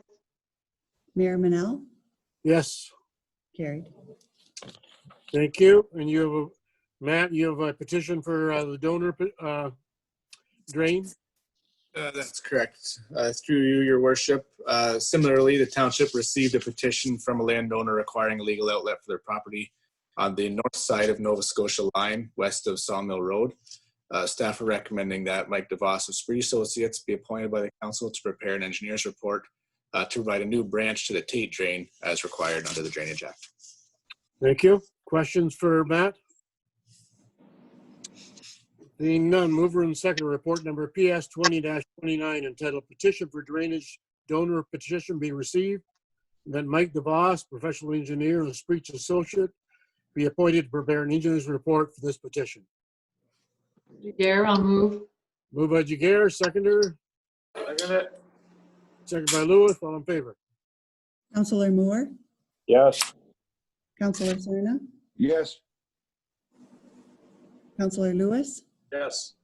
Mayor Manel, Yes, carried. thank you. And you have a, Matt, you have a petition for the donor drain? That's correct. Through you, your worship. Similarly, the township received a petition from a landowner requiring a legal outlet for their property on the north side of Nova Scotia Line, west of Sawmill Road. Staff are recommending that Mike DeVos of Spreet Associates be appointed by the council to prepare an engineer's report to provide a new branch to the Tate Drain as required under the Drainage Act. Thank you. Questions for Matt? Seeing none, mover and second, report number PS 20-29 entitled Petition for Drainage Donor Petition be received. Then Mike DeVos, professional engineer of Spreet's Associate, be appointed to prepare an engineer's report for this petition. Jaguar, I'll move. Moved by Jaguar, seconder. Second by Lewis, all in favor? Councillor Moore, Yes. Councillor Cerna, Yes. Councillor Lewis, Yes.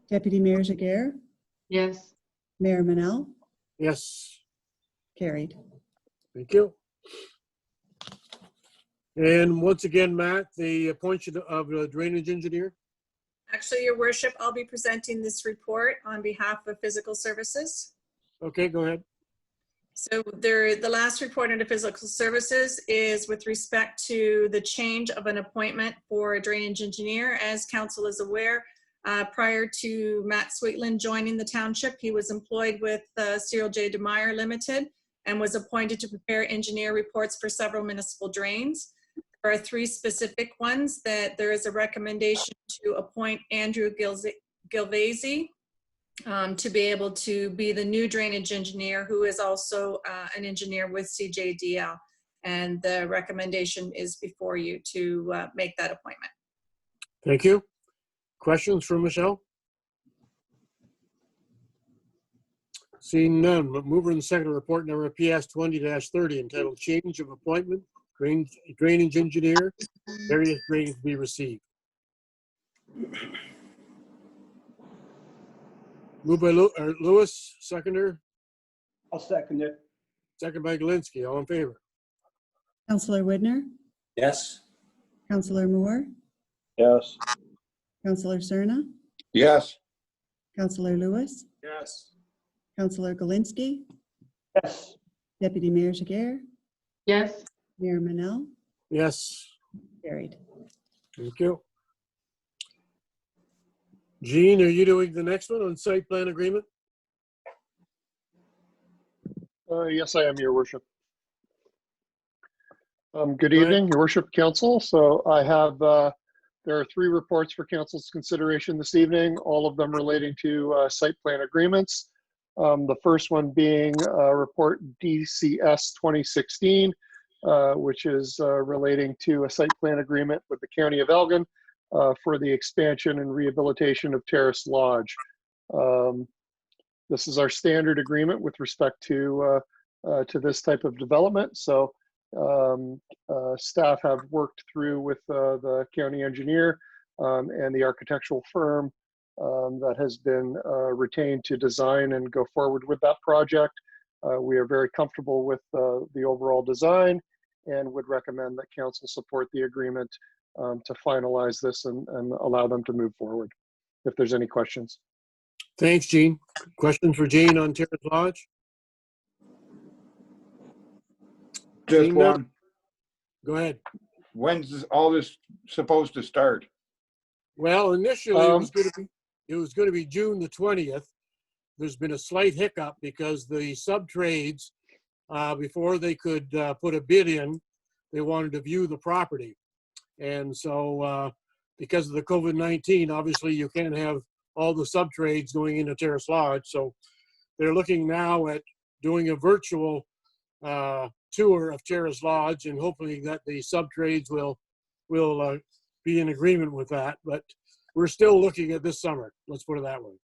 Deputy Mayor Jaguar, Yes, Mayor Manel, Yes, carried. thank you. And once again, Matt, the appointment of the drainage engineer. Actually, your worship, I'll be presenting this report on behalf of Physical Services. Okay, go ahead. So the last report under physical services is with respect to the change of an appointment for a drainage engineer. As council is aware, prior to Matt Sweetland joining the township, he was employed with Cyril J. DeMeyer Limited and was appointed to prepare engineer reports for several municipal drains. There are 3 specific ones that there is a recommendation to appoint Andrew Gilvasi to be able to be the new drainage engineer, who is also an engineer with CJDL. And the recommendation is before you to make that appointment. Thank you. Questions for Michelle? Seeing none, but mover and second report number PS 20-30 entitled Change of Appointment, Drainage Engineer, various drains be received. Moved by Lewis, seconder, I'll second it. second by Galinsky. All in favor? Counselor Widner, Yes. Counselor Moore, yes, Counselor Cerna, Yes. Counselor Lewis, Yes. Counselor Galinsky, Yes, Deputy Mayor Jager, Yes, Mayor Manel, Yes. carried. Thank you. Jean, are you doing the next one on site plan agreement? Yes, I am, Your Worship. Good Go ahead. evening, Your Worship, Council. So I have, there are 3 reports for Council's consideration this evening, all of them relating to site plan agreements. The first one being Report DCS 2016, which is relating to a site plan agreement with the County of Elgin for the expansion and rehabilitation of Terrace Lodge. This is our standard agreement with respect to this type of development. So staff have worked through with the county engineer and the architectural firm that has been retained to design and go forward with that project. We are very comfortable with the overall design and would recommend that council support the agreement to finalize this and allow them to move forward. If there's any questions. Thanks, Jean. Questions for Jean on Terrace Lodge? Just Seeing none. one. Go ahead. When's all this supposed to start? Well, initially it was going to be June the 20th. There's been a slight hiccup because the sub-trades, before they could put a bid in, they wanted to view the property. And so because of the COVID-19, obviously you can't have all the sub-trades going into Terrace Lodge. So they're looking now at doing a virtual tour of Terrace Lodge, and hopefully that the sub-trades will be in agreement with that. But we're still looking at this summer. Let's put it that way.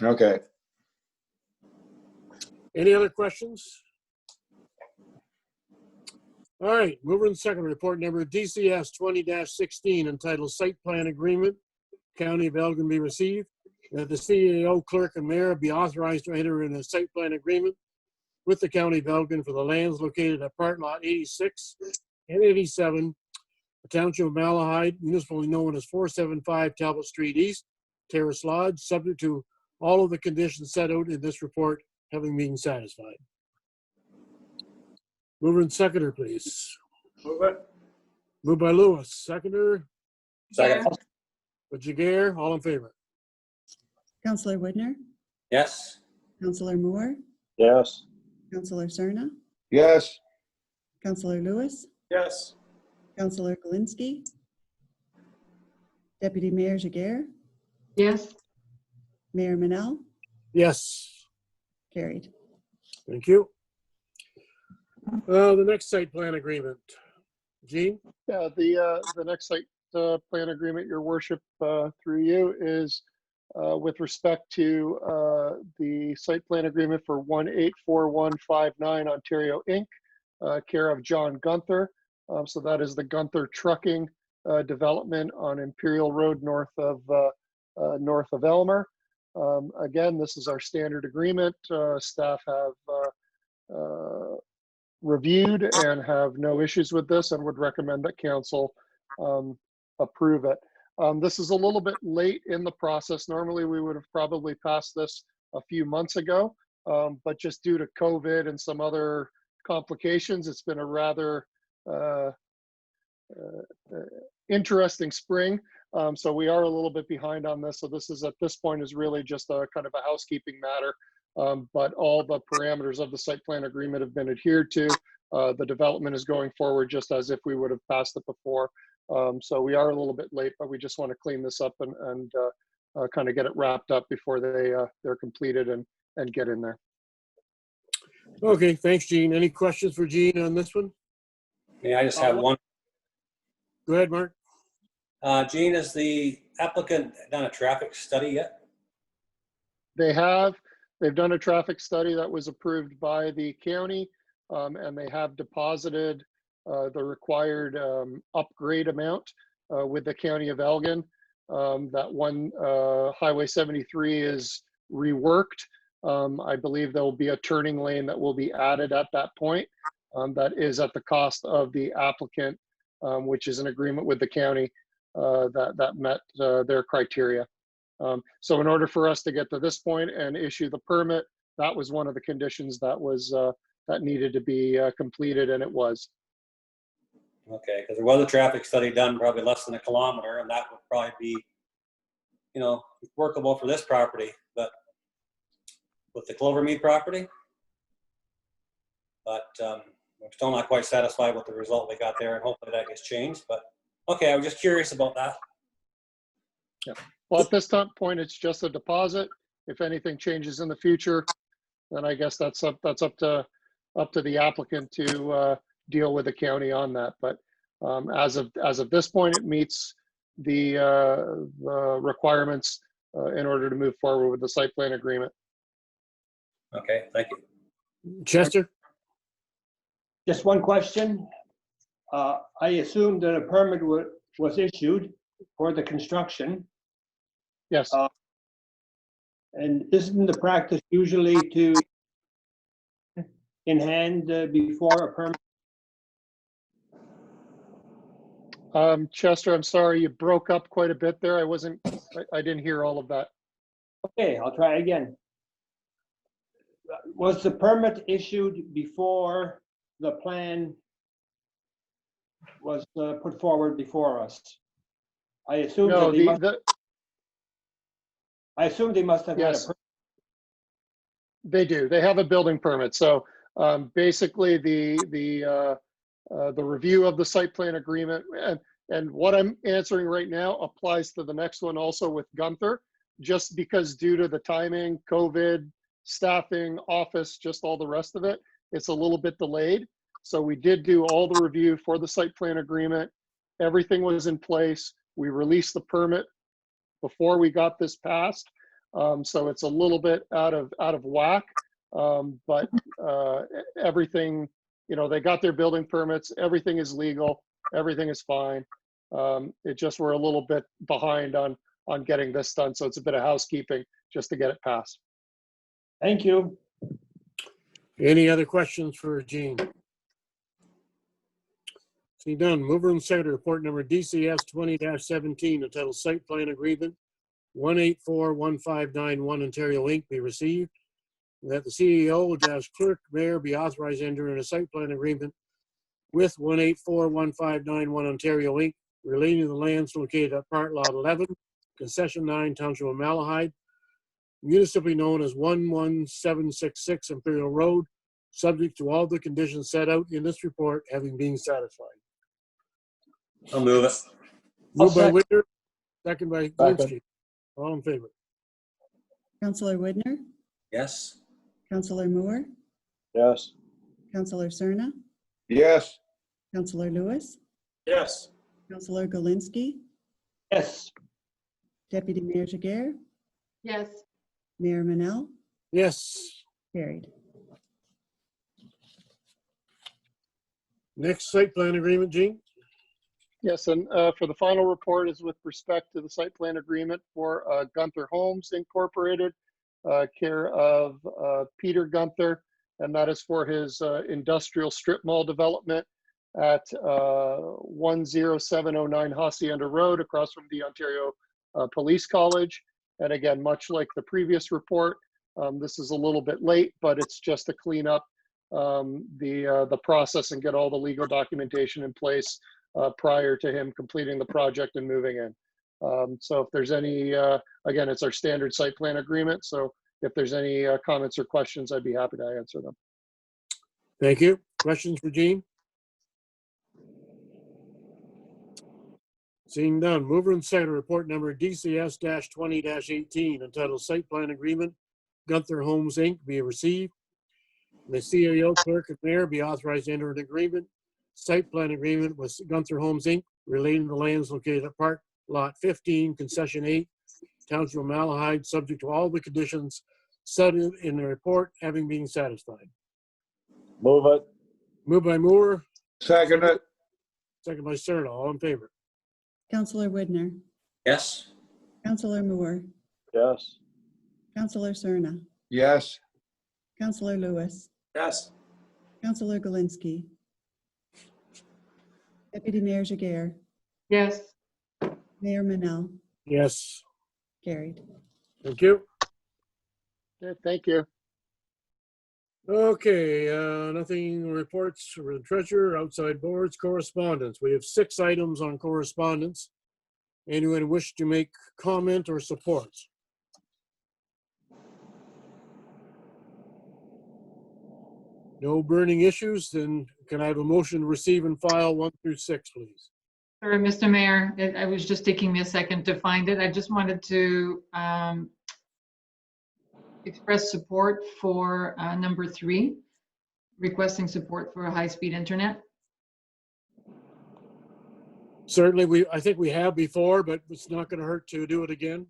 Okay. Any other questions? All right, mover and second report number DCS 20-16 entitled Site Plan Agreement, County of Elgin be received. That the CEO, clerk, and mayor be authorized to enter in a site plan agreement with the County of Elgin for the lands located at Part Lot 86 and 87, the Township of Malahide, municipally known as 475 Talbot Street East, Terrace Lodge, subject to all of the conditions set out in this report having been satisfied. Mover and seconder, please. move it. Moved by Lewis, seconder, Second. by Jager, all in favor. Counselor Widner, Yes. Counselor Moore, yes, Counselor Cerna, Yes. Counselor Lewis, Yes. Counselor Galinsky, Deputy Mayor Jager, yes, Mayor Manel, Yes, carried. thank you. The next site plan agreement. Jean? Yeah, the next site plan agreement, Your Worship, through you, is with respect to the site plan agreement for 184159 Ontario Inc., care of John Gunther. So that is the Gunther Trucking development on Imperial Road north of Elmer. Again, this is our standard agreement. Staff have reviewed and have no issues with this and would recommend that council approve it. This is a little bit late in the process. Normally we would have probably passed this a few months ago, but just due to COVID and some other complications, it's been a rather interesting spring. So we are a little bit behind on this. So this is, at this point, is really just a kind of a housekeeping matter. But all the parameters of the site plan agreement have been adhered to. The development is going forward just as if we would have passed it before. So we are a little bit late, but we just want to clean this up and kind of get it wrapped up before they're completed and get in there. Okay, thanks, Gene. Any questions for Gene on this one? Yeah, I just have one. Go ahead, Mark. Gene, has the applicant done a traffic study yet? They have. They've done a traffic study that was approved by the county, and they have deposited the required upgrade amount with the County of Elgin. That one, Highway 73 is reworked. I believe there will be a turning lane that will be added at that point. That is at the cost of the applicant, which is an agreement with the county that met their criteria. So in order for us to get to this point and issue the permit, that was one of the conditions that was that needed to be completed, and it was. Okay, because there was a traffic study done probably less than a kilometer, and that would probably be, you know, workable for this property, but with the Clovermead property. But I'm still not quite satisfied with the result we got there, and hopefully that gets changed. But okay, I was just curious about that. Yeah. Well, at this point, it's just a deposit. If anything changes in the future, then I guess that's up to the applicant to deal with the county on that. But as of this point, it meets the requirements in order to move forward with the site plan agreement. Okay, thank you. Chester? Just one question. I assume that a permit was issued for the construction. Yes. And isn't the practice usually to in hand before a permit? Chester, I'm sorry, you broke up quite a bit there. I didn't hear all of that. Okay, I'll try again. Was the permit issued before the plan was put forward before us? I assume No, I assume they must have had a yes, permit. they do. They have a building permit. So basically, the review of the site plan agreement and what I'm answering right now applies to the next one also with Gunther, just because due to the timing, COVID, staffing, office, just all the rest of it, it's a little bit delayed. So we did do all the review for the site plan agreement. Everything was in place. We released the permit before we got this passed. So it's a little bit out of whack. But everything, you know, they got their building permits. Everything is legal. Everything is fine. It just, we're a little bit behind on getting this done. So it's a bit of housekeeping just to get it passed. Thank you. Any other questions for Gene? See done. Mover and seconder, report number DCS 20-17, entitled Site Plan Agreement 1841591 Ontario Inc. be received. And that the CEO, as clerk, mayor, be authorized to enter in a site plan agreement with 1841591 Ontario Inc. relating to the lands located at Part Lot 11, Concession 9, Township of Malahide, municipally known as 11766 Imperial Road, subject to all the conditions set out in this report having been satisfied. I'll move it. Moved by Widner, second by Glinski. All in favor? Councillor Widner, Yes. Councillor Moore, Yes. Councillor Cerna, Yes. Councillor Lewis, Yes. Councillor Galinsky, Yes. Deputy Mayor Jaguar, Yes. Mayor Manel, Yes. carried. Next site plan agreement, Gene? Yes, and for the final report is with respect to the site plan agreement for Gunther Homes Incorporated, care of Peter Gunther, and that is for his industrial strip mall development at 10709 Hacienda Road across from the Ontario Police College. And again, much like the previous report, This is a little bit late, but it's just to clean up the process and get all the legal documentation in place prior to him completing the project and moving in. So if there's any, again, it's our standard site plan agreement. So if there's any comments or questions, I'd be happy to answer them. Thank you. Questions for Gene? Seeing none, mover and seconder, report number DCS-20-18, entitled Site Plan Agreement, Gunther Homes, Inc., be received. The CAO clerk and mayor be authorized to enter an agreement, site plan agreement with Gunther Homes, Inc., relating to lands located at Park Lot 15, Concession 8, Township of Malahide, subject to all the conditions set in the report having been satisfied. Move it. Moved by Moore, Second it. second by Serna. All in favor? Counselor Widner, Yes. Counselor Moore, Yes. Counselor Serna, Yes. Counselor Lewis, Yes. Counselor Galinsky, Deputy Mayor Jaguar, Yes. Mayor Manel, Yes. carried. Thank you. Okay, thank you. Okay, nothing reports for the treasurer, outside boards, correspondence. We have 6 items on correspondence. Anyone wish to make comment or support? No burning issues, then can I have a motion to receive and file 1 through 6, please? Sorry, Mr. Mayor, I was just taking me a second to find it. I just wanted to express support for number 3, requesting support for high-speed internet. Certainly, I think we have before, but it's not going to hurt to do it again.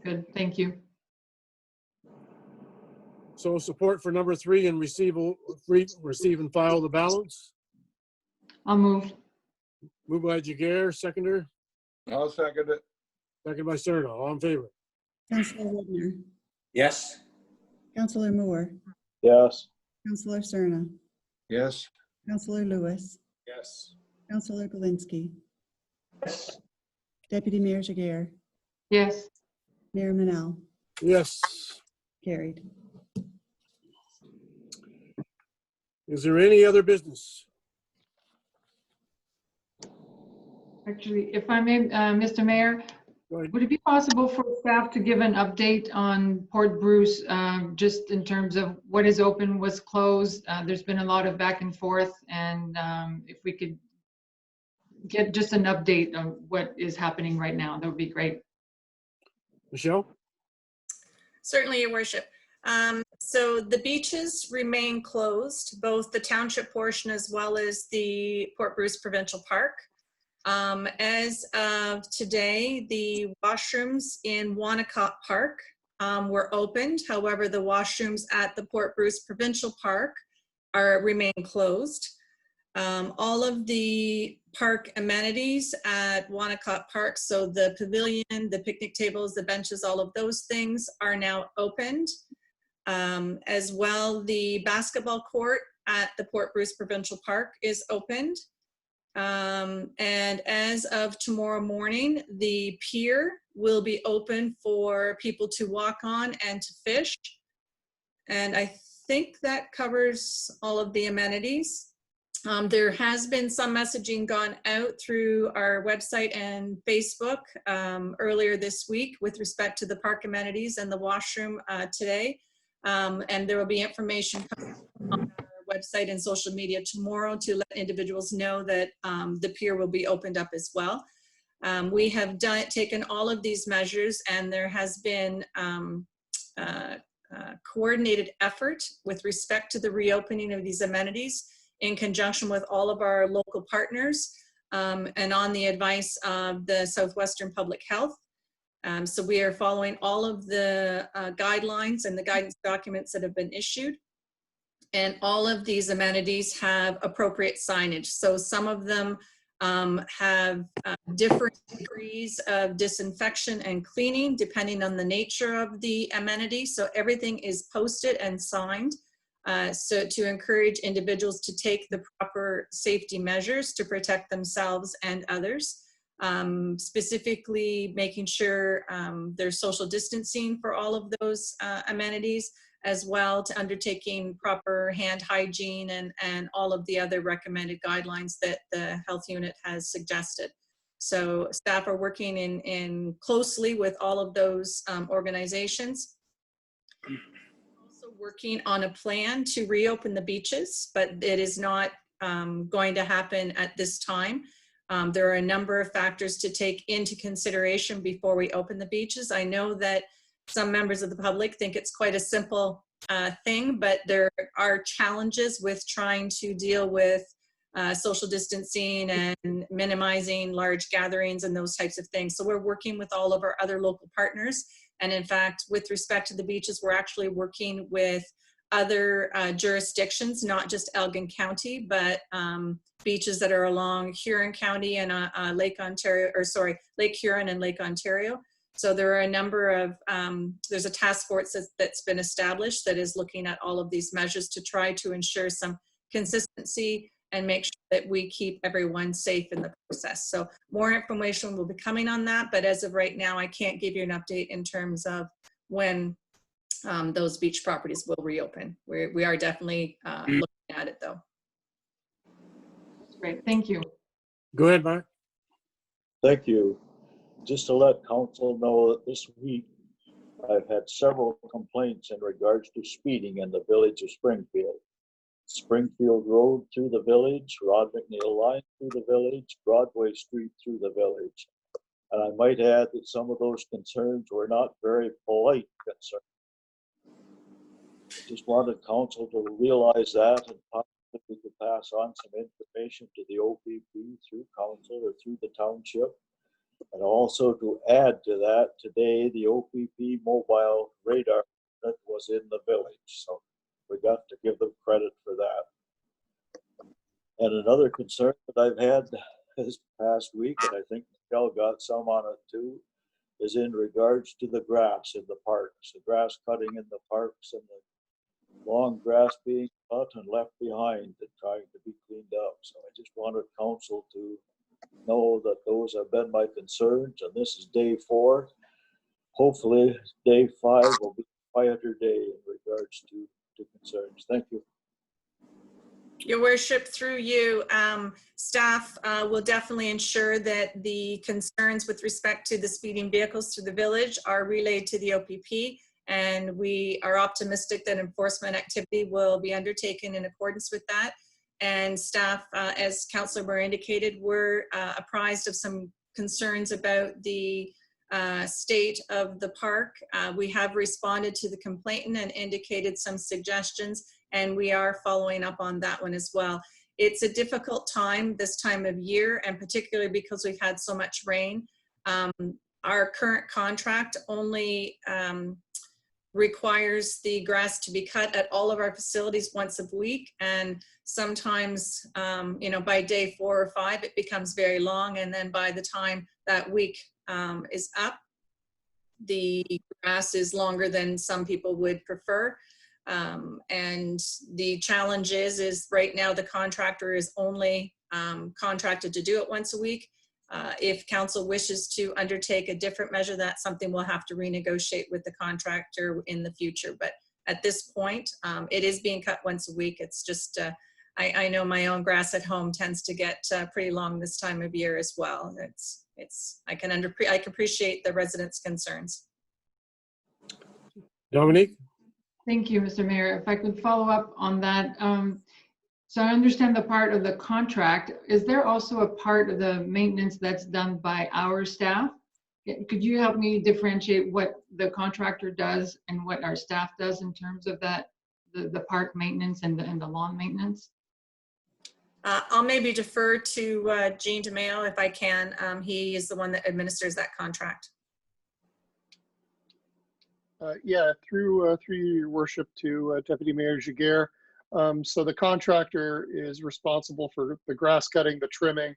Good, thank you. So support for number 3 and receive and file the balance. I'll move. Moved by Jaguar, seconder. I'll second it. Second by Serna. All in favor? Counselor Widner, Yes. Counselor Moore, Yes. Counselor Serna, Yes. Counselor Lewis, Yes. Counselor Galinsky, Yes. Deputy Mayor Jaguar, Yes. Mayor Manel, Yes. carried. Is there any other business? Actually, if I may, Mr. Mayor, Go ahead. would it be possible for staff to give an update on Port Bruce, just in terms of what is open, what's closed? There's been a lot of back and forth, and if we could get just an update on what is happening right now, that would be great. Michelle? Certainly, Your Worship. So the beaches remain closed, both the township portion as well as the Port Bruce Provincial Park. As of today, the washrooms in Wanacott Park were opened. However, the washrooms at the Port Bruce Provincial Park remain closed. All of the park amenities at Wanacott Park, so the pavilion, the picnic tables, the benches, all of those things are now opened. As well, the basketball court at the Port Bruce Provincial Park is opened. And as of tomorrow morning, the pier will be open for people to walk on and to fish. And I think that covers all of the amenities. There has been some messaging gone out through our website and Facebook earlier this week with respect to the park amenities and the washroom today. And there will be information coming on our website and social media tomorrow to let individuals know that the pier will be opened up as well. We have taken all of these measures, and there has been coordinated effort with respect to the reopening of these amenities in conjunction with all of our local partners and on the advice of the Southwestern Public Health. So we are following all of the guidelines and the guidance documents that have been issued. And all of these amenities have appropriate signage. So some of them have different degrees of disinfection and cleaning depending on the nature of the amenity. So everything is posted and signed. So to encourage individuals to take the proper safety measures to protect themselves and others. specifically making sure there's social distancing for all of those amenities, as well to undertaking proper hand hygiene and all of the other recommended guidelines that the health unit has suggested. So staff are working in closely with all of those organizations. Also working on a plan to reopen the beaches, but it is not going to happen at this time. There are a number of factors to take into consideration before we open the beaches. I know that some members of the public think it's quite a simple thing, but there are challenges with trying to deal with social distancing and minimizing large gatherings and those types of things. So we're working with all of our other local partners. And in fact, with respect to the beaches, we're actually working with other jurisdictions, not just Elgin County, but beaches that are along Huron County and Lake Huron and Lake Ontario. So there are a number of, there's a task force that's been established that is looking at all of these measures to try to ensure some consistency and make sure that we keep everyone safe in the process. So more information will be coming on that, but as of right now, I can't give you an update in terms of when those beach properties will reopen. We are definitely looking at it though. Great, thank you. Go ahead, Mark. Thank you. Just to let council know that this week I've had several complaints in regards to speeding in the village of Springfield. Springfield Road through the village, Rod McNeil Line through the village, Broadway Street through the village. And I might add that some of those concerns were not very polite concerns. Just wanted council to realize that and possibly we could pass on some information to the OPP through council or through the township. And also to add to that, today the OPP mobile radar that was in the village. So we got to give them credit for that. And another concern that I've had this past week, and I think Michelle got some on it too, is in regards to the grass in the parks, the grass cutting in the parks and the long grass being cut and left behind and trying to be cleaned up. So I just wanted council to know that those have been my concerns, and this is day 4. Hopefully day 5 will be a quieter day in regards to concerns. Thank you. Your worship, through you, staff will definitely ensure that the concerns with respect to the speeding vehicles through the village are relayed to the OPP, and we are optimistic that enforcement activity will be undertaken in accordance with that. And staff, as Councillor Moore indicated, were apprised of some concerns about the state of the park. We have responded to the complainant and indicated some suggestions, and we are following up on that one as well. It's a difficult time this time of year, and particularly because we've had so much rain. Our current contract only requires the grass to be cut at all of our facilities once a week, and sometimes by day 4 or 5 it becomes very long, and then by the time that week is up, the grass is longer than some people would prefer. And the challenge is right now the contractor is only contracted to do it once a week. If council wishes to undertake a different measure, that's something we'll have to renegotiate with the contractor in the future. But at this point, it is being cut once a week. It's just, I know my own grass at home tends to get pretty long this time of year as well. I can appreciate the residents' concerns. Dominique? Thank you, Mr. Mayor. If I could follow up on that. So I understand the part of the contract. Is there also a part of the maintenance that's done by our staff? Could you help me differentiate what the contractor does and what our staff does in terms of that, the park maintenance and the lawn maintenance? I'll maybe defer to Gene DeMeo if I can. He is the one that administers that contract. Yeah, through your worship to Deputy Mayor Giguère. So the contractor is responsible for the grass cutting, the trimming.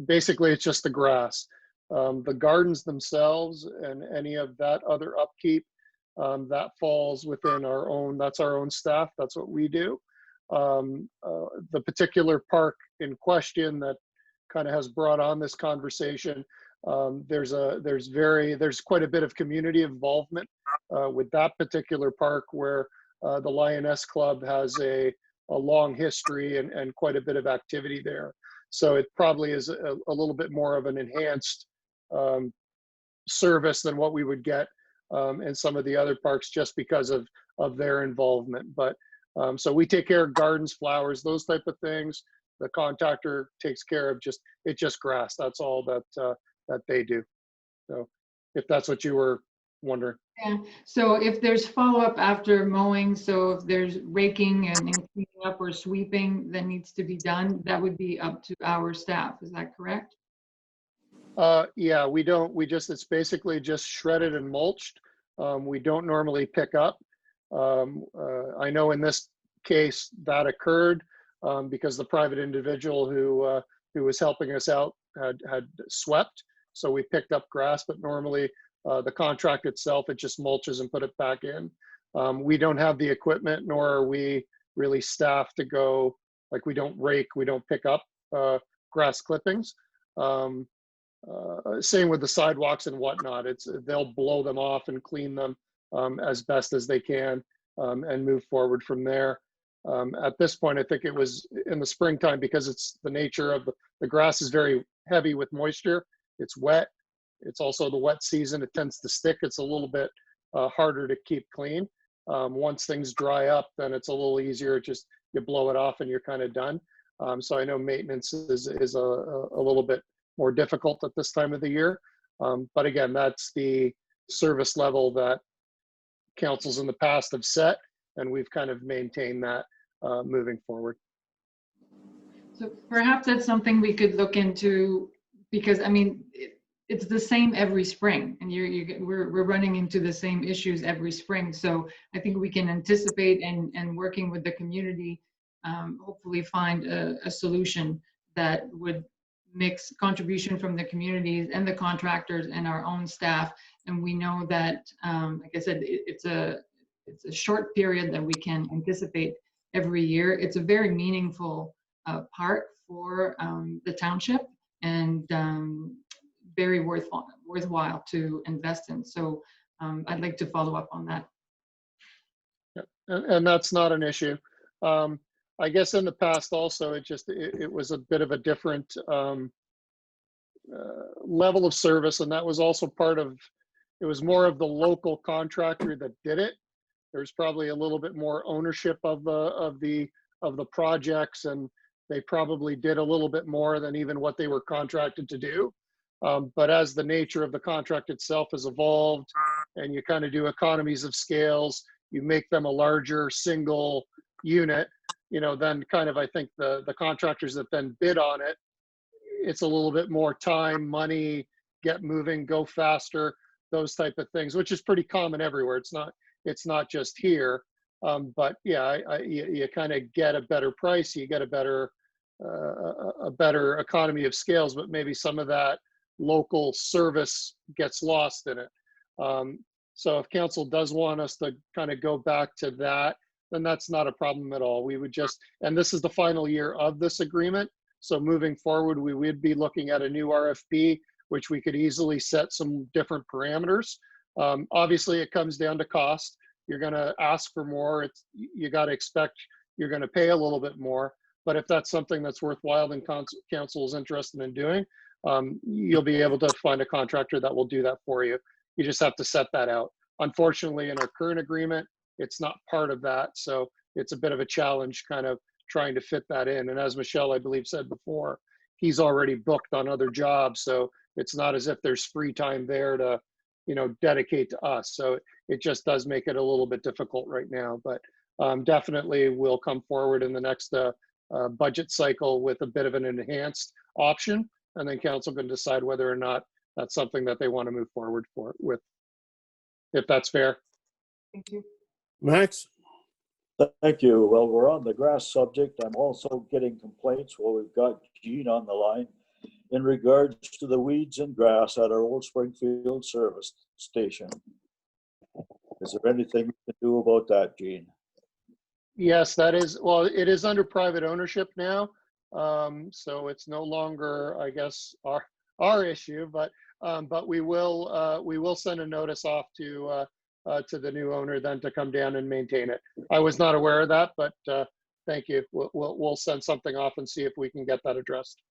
Basically, it's just the grass. The gardens themselves and any of that other upkeep, that falls within that's our own staff. That's what we do. The particular park in question that kind of has brought on this conversation. There's quite a bit of community involvement with that particular park, where the Lioness Club has a long history and quite a bit of activity there. So it probably is a little bit more of an enhanced service than what we would get in some of the other parks, just because of their involvement. But so we take care of gardens, flowers, those type of things. The contractor takes care of just grass. That's all that they do. So if that's what you were wondering. Yeah, so if there's follow-up after mowing, so if there's raking and cleaning up or sweeping that needs to be done, that would be up to our staff, is that correct? Yeah, it's basically just shredded and mulched. We don't normally pick up. I know in this case that occurred because the private individual who was helping us out had swept. So we picked up grass, but normally the contract itself, it just mulches and put it back in. We don't have the equipment, nor are we really staffed to go, like we don't rake, we don't pick up grass clippings. Same with the sidewalks and whatnot. They'll blow them off and clean them as best as they can and move forward from there. At this point, I think it was in the springtime, because it's the nature of the grass is very heavy with moisture. It's wet. It's also the wet season. It tends to stick. It's a little bit harder to keep clean. Once things dry up, then it's a little easier. Just you blow it off and you're kind of done. So I know maintenance is a little bit more difficult at this time of the year. But again, that's the service level that councils in the past have set, and we've kind of maintained that moving forward. So perhaps that's something we could look into, because I mean, it's the same every spring, and we're running into the same issues every spring. So I think we can anticipate and working with the community, hopefully find a solution that would mix contribution from the communities and the contractors and our own staff. And we know that, like I said, it's a short period that we can anticipate every year. It's a very meaningful part for the township, and very worthwhile to invest in. So I'd like to follow up on that. Yeah, and that's not an issue. I guess in the past also, it was a bit of a different level of service, and that was also part of, it was more of the local contractor that did it. There's probably a little bit more ownership of the projects, and they probably did a little bit more than even what they were contracted to do. But as the nature of the contract itself has evolved, and you kind of do economies of scales, you make them a larger single unit, then kind of, I think the contractors that then bid on it, it's a little bit more time, money, get moving, go faster, those type of things, which is pretty common everywhere. It's not just here. But yeah, you kind of get a better price, you get a better economy of scales, but maybe some of that local service gets lost in it. So if council does want us to kind of go back to that, then that's not a problem at all. We would just, and this is the final year of this agreement. So moving forward, we would be looking at a new RFP, which we could easily set some different parameters. Obviously it comes down to cost. You're gonna ask for more. You gotta expect you're gonna pay a little bit more. But if that's something that's worthwhile and council is interested in doing, you'll be able to find a contractor that will do that for you. You just have to set that out. Unfortunately, in our current agreement, it's not part of that. So it's a bit of a challenge kind of trying to fit that in. And as Michelle, I believe, said before, he's already booked on other jobs. So it's not as if there's free time there to, dedicate to us. So it just does make it a little bit difficult right now. But definitely we'll come forward in the next budget cycle with a bit of an enhanced option, and then council can decide whether or not that's something that they want to move forward with, if that's fair. Thank you. Max? Thank you. Well, we're on the grass subject. I'm also getting complaints. Well, we've got Jean on the line in regards to the weeds and grass at our old Springfield service station. Is there anything we can do about that, Jean? Yes, that is, well, it is under private ownership now. So it's no longer, I guess, our issue, but we will send a notice off to the new owner then to come down and maintain it. I was not aware of that, but thank you. We'll send something off and see if we can get that addressed.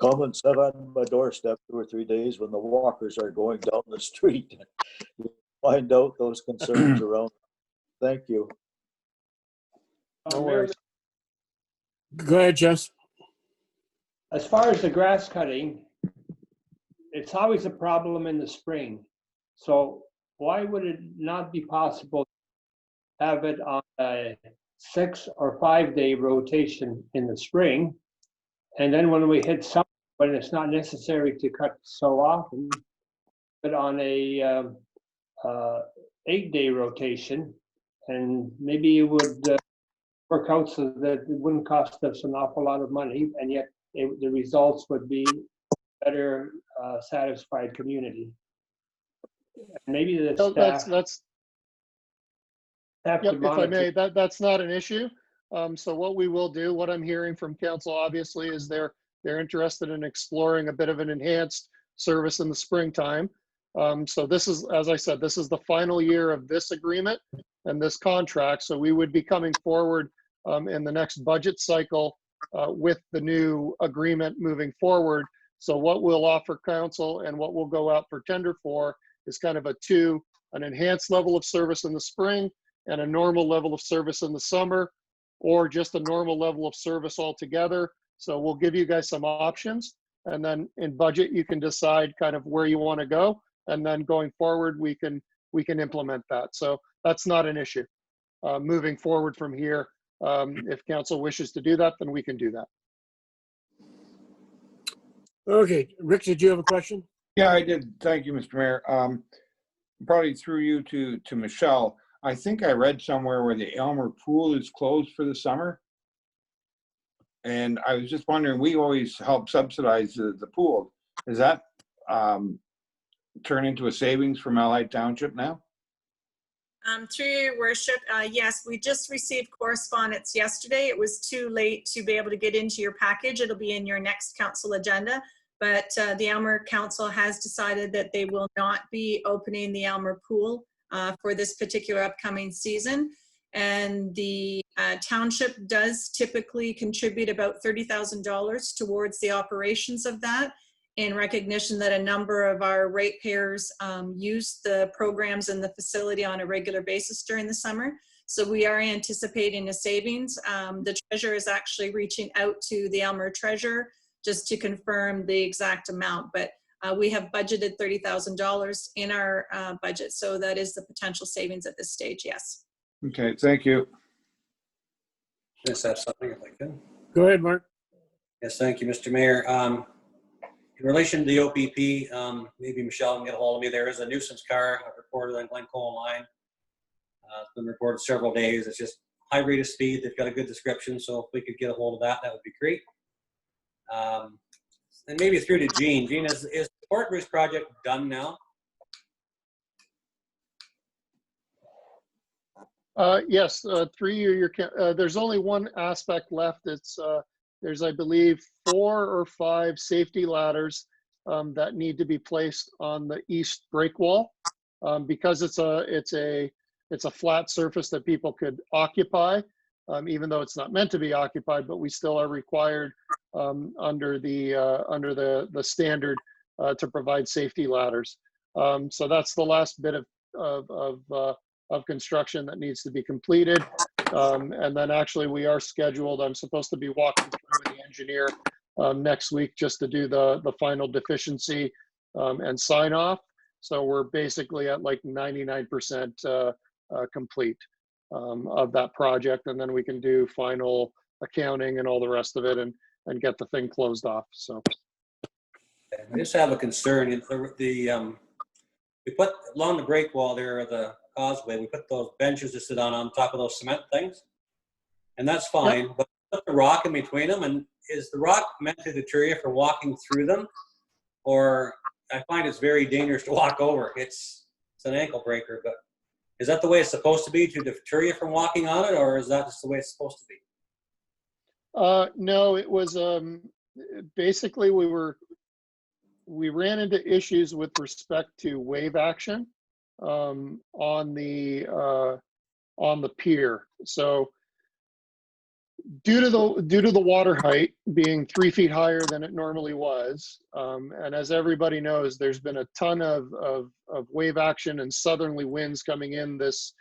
Come and sit on my doorstep 2 or 3 days when the walkers are going down the street. Find out those concerns around. Thank you. No Mayor, worries. Go ahead, Jess. as far as the grass cutting, it's always a problem in the spring. So why would it not be possible to have it on a 6 or 5 day rotation in the spring? And then when we hit summer, when it's not necessary to cut so often, but on a 8 day rotation, and maybe it would work out so that it wouldn't cost us an awful lot of money, and yet the results would be better satisfied community. And maybe the So staff that's have to Yep, if I monitor. may, that's not an issue. So what we will do, what I'm hearing from council obviously is they're interested in exploring a bit of an enhanced service in the springtime. So this is, as I said, this is the final year of this agreement and this contract. So we would be coming forward in the next budget cycle with the new agreement moving forward. So what we'll offer council and what we'll go out for tender for is kind of an enhanced level of service in the spring and a normal level of service in the summer, or just a normal level of service altogether. So we'll give you guys some options, and then in budget you can decide kind of where you want to go, and then going forward we can implement that. So that's not an issue. Moving forward from here, if council wishes to do that, then we can do that. Okay, Rick, did you have a question? Yeah, I did. Thank you, Mr. Mayor. Probably through you to Michelle. I think I read somewhere where the Elmer Pool is closed for the summer. And I was just wondering, we always help subsidize the pool. Does that turn into a savings from Allied Township now? Through your worship, yes, we just received correspondence yesterday. It was too late to be able to get into your package. It'll be in your next council agenda. But the Elmer Council has decided that they will not be opening the Elmer Pool for this particular upcoming season. And the township does typically contribute about $30,000 towards the operations of that, in recognition that a number of our ratepayers use the programs and the facility on a regular basis during the summer. So we are anticipating a savings. The treasurer is actually reaching out to the Elmer treasurer just to confirm the exact amount, but we have budgeted $30,000 in our budget. So that is the potential savings at this stage, yes. Okay, thank you. Just have something if I can. Go ahead, Mark. Yes, thank you, Mr. Mayor. In relation to the OPP, maybe Michelle can get a hold of me. There is a nuisance car reported on Glencoe line. It's been reported several days. It's just high rate of speed. They've got a good description, so if we could get a hold of that, that would be great. And maybe through to Jean. Jean, is the Port Bruce project done now? Yes, through you, there's only one aspect left. It's there's, I believe, 4 or 5 safety ladders that need to be placed on the east break wall because it's a flat surface that people could occupy, even though it's not meant to be occupied. But we still are required under the standard to provide safety ladders. So that's the last bit of construction that needs to be completed. And then actually we are scheduled, I'm supposed to be walking through with the engineer next week just to do the final deficiency and sign off. So we're basically at like 99% complete of that project. And then we can do final accounting and all the rest of it and get the thing closed off. So I just have a concern. We put along the break wall there, the causeway, we put those benches to sit on top of those cement things, and that's fine. Yep. But put the rock in between them, and is the rock meant to deter you from walking through them? Or I find it's very dangerous to walk over. It's an ankle breaker, but is that the way it's supposed to be to deter you from walking on it, or is that just the way it's supposed to be? No, it was, basically we ran into issues with respect to wave action, on the pier. So due to the water height being 3 feet higher than it normally was, and as everybody knows, there's been a ton of wave action and southerly winds coming in this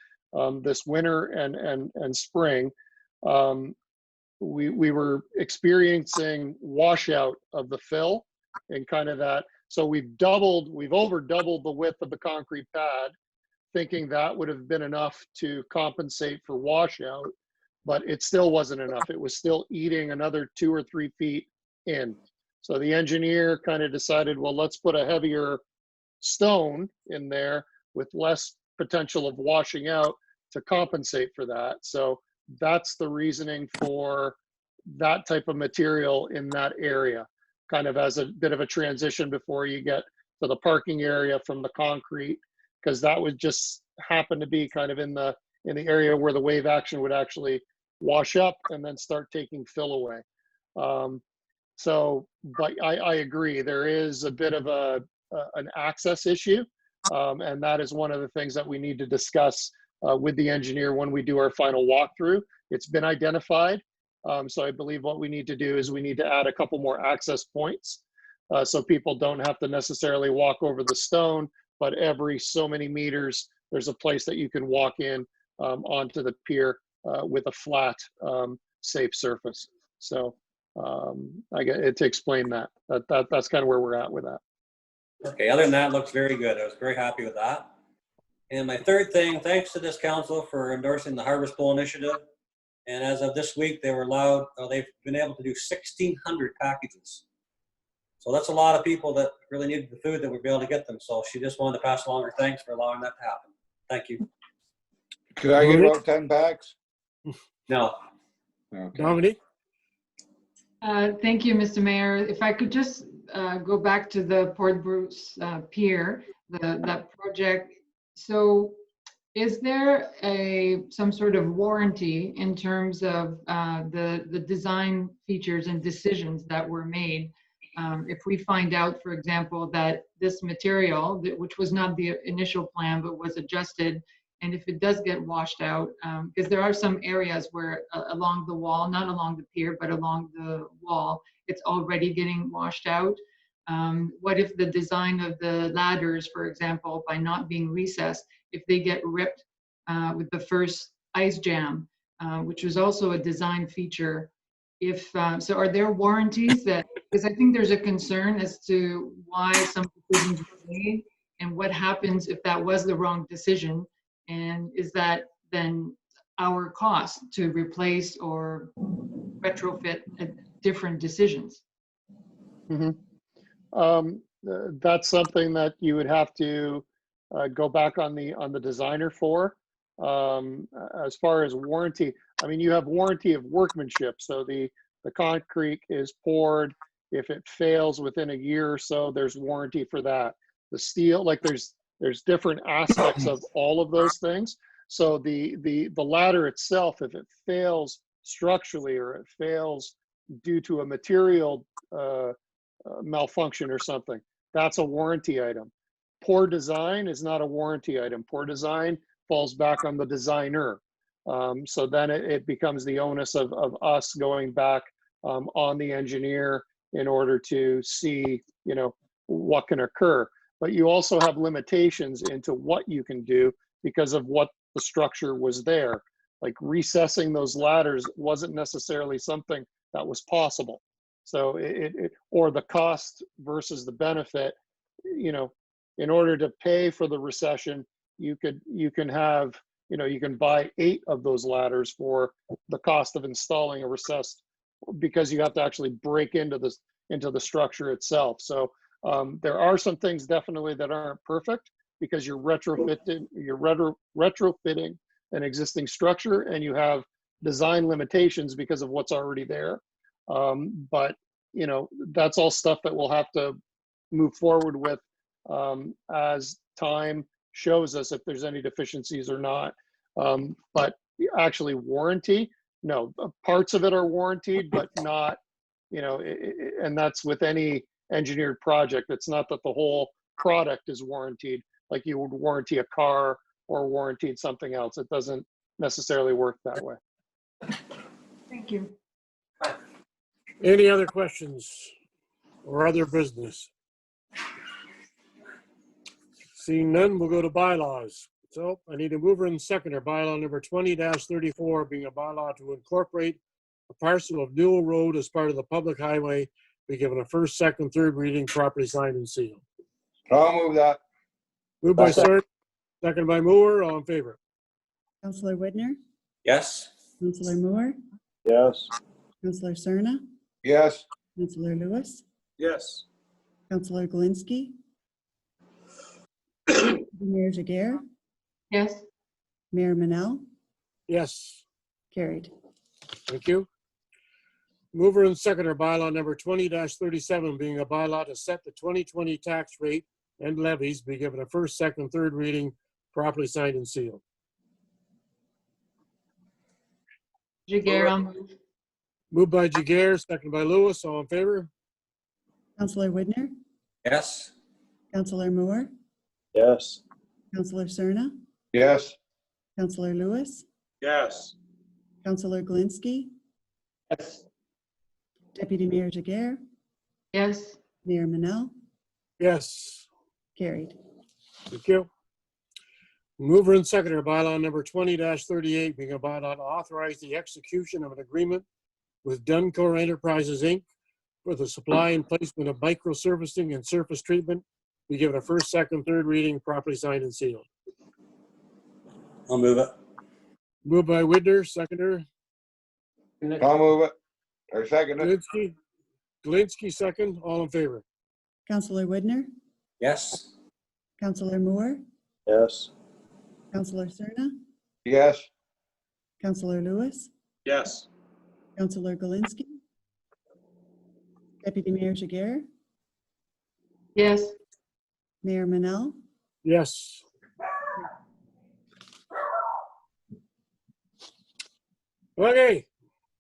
winter and spring. We were experiencing washout of the fill and kind of that. So we've over doubled the width of the concrete pad, thinking that would have been enough to compensate for washout, but it still wasn't enough. It was still eating another 2 or 3 feet in. So the engineer kind of decided, well, let's put a heavier stone in there with less potential of washing out to compensate for that. So that's the reasoning for that type of material in that area, kind of as a bit of a transition before you get to the parking area from the concrete, because that would just happen to be kind of in the area where the wave action would actually wash up and then start taking fill away. But I agree, there is a bit of an access issue, and that is one of the things that we need to discuss with the engineer when we do our final walkthrough. It's been identified. So I believe what we need to do is we need to add a couple more access points, so people don't have to necessarily walk over the stone, but every so many meters, there's a place that you can walk in onto the pier with a flat, safe surface. So I get it to explain that. That's kind of where we're at with that. Okay, other than that, looks very good. I was very happy with that. And my third thing, thanks to this council for endorsing the Harvest Bowl initiative. And as of this week, they've been able to do 1,600 packages. So that's a lot of people that really needed the food that we'd be able to get them. So she just wanted to pass along her thanks for allowing that to happen. Thank you. Could I get about 10 packs? No. Okay. Dominique? Thank you, Mr. Mayor. If I could just go back to the Port Bruce Pier, that project. So is there some sort of warranty in terms of the design features and decisions that were made? If we find out, for example, that this material, which was not the initial plan, but was adjusted, and if it does get washed out, because there are some areas where along the wall, not along the pier, but along the wall, it's already getting washed out. What if the design of the ladders, for example, by not being recessed, if they get ripped with the first ice jam, which was also a design feature? So are there warranties that, because I think there's a concern as to why some decisions were made and what happens if that was the wrong decision, and is that then our cost to replace or retrofit different decisions? Mm-hmm. That's something that you would have to go back on the designer for. As far as warranty, I mean, you have warranty of workmanship. So the concrete is poured. If it fails within a year or so, there's warranty for that. The steel, like there's different aspects of all of those things. So the ladder itself, if it fails structurally or it fails due to a material malfunction or something, that's a warranty item. Poor design is not a warranty item. Poor design falls back on the designer. So then it becomes the onus of us going back on the engineer in order to see, what can occur. But you also have limitations into what you can do because of what the structure was there. Like recessing those ladders wasn't necessarily something that was possible. So or the cost versus the benefit, in order to pay for the recession, you can have, you can buy 8 of those ladders for the cost of installing a recessed, because you have to actually break into the structure itself. So there are some things definitely that aren't perfect because you're retrofitting an existing structure and you have design limitations because of what's already there. But that's all stuff that we'll have to move forward with as time shows us if there's any deficiencies or not. But actually warranty, no, parts of it are warranted, but not, and that's with any engineered project. It's not that the whole product is warranted, like you would warranty a car or warranty something else. It doesn't necessarily work that way. Thank you. Any other questions or other business? Seeing none, we'll go to bylaws. So I need a mover and seconder. Bylaw number 20-34 being a bylaw to incorporate a parcel of Newell Road as part of the public highway, be given a first, second, third reading, properly signed and sealed. I'll move that. Moved by Stern, second by Moore. All in favor? Councillor Widner, Yes. Councillor Moore, Yes. Councillor Cerna, Yes. Councillor Lewis, Yes. Councillor Galinsky, Mayor Jiguer, Yes. Mayor Manel, Yes. carried. Thank you. Mover and seconder. Bylaw number 20-37 being a bylaw to set the 2020 tax rate and levies, be given a first, second, third reading, properly signed and sealed. Jiguer, I'll move. Moved by Jiguer, second by Lewis. All in favor? Councillor Widner, Yes. Councillor Moore, Yes. Councillor Cerna, Yes. Councillor Lewis, Yes. Councillor Galinsky, Yes. Deputy Mayor Jiguer, Yes. Mayor Manel, Yes. carried. Thank you. Mover and seconder. Bylaw number 20-38 being a bylaw to authorize the execution of an agreement with Duncor Enterprises, Inc. for the supply and placement of microservicing and surface treatment, be given a first, second, third reading, properly signed and sealed. I'll move it. Moved by Widner, seconder. I'll move it. Or second it. Galinsky, second. All in favor? Councillor Widner, Yes. Councillor Moore, Yes. Councillor Cerna, Yes. Councillor Lewis, Yes. Councillor Galinsky, Deputy Mayor Jiguer, Yes. Mayor Manel, Yes. Okay.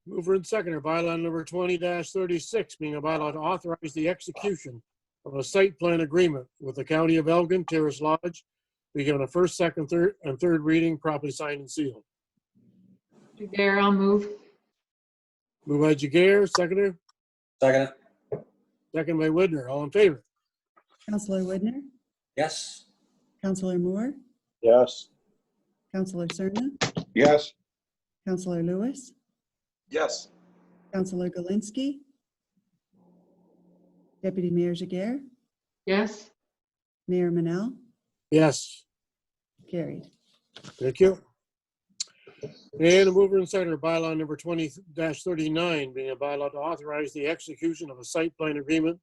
Mover and seconder. Bylaw number 20-36 being a bylaw to authorize the execution of a site plan agreement with the County of Elgin, Terrace Lodge, be given a first, second, third reading, properly signed and sealed. Jiguer, I'll move. Moved by Jiguer, seconder. Second. Second by Widner. All in favor? Councillor Widner, Yes. Councillor Moore, Yes. Councillor Cerna, Yes. Councillor Lewis, Yes. Councillor Galinsky, Deputy Mayor Jiguer, Yes. Mayor Manel, Yes. carried. Thank you. And a mover and seconder. Bylaw number 20-39 being a bylaw to authorize the execution of a site plan agreement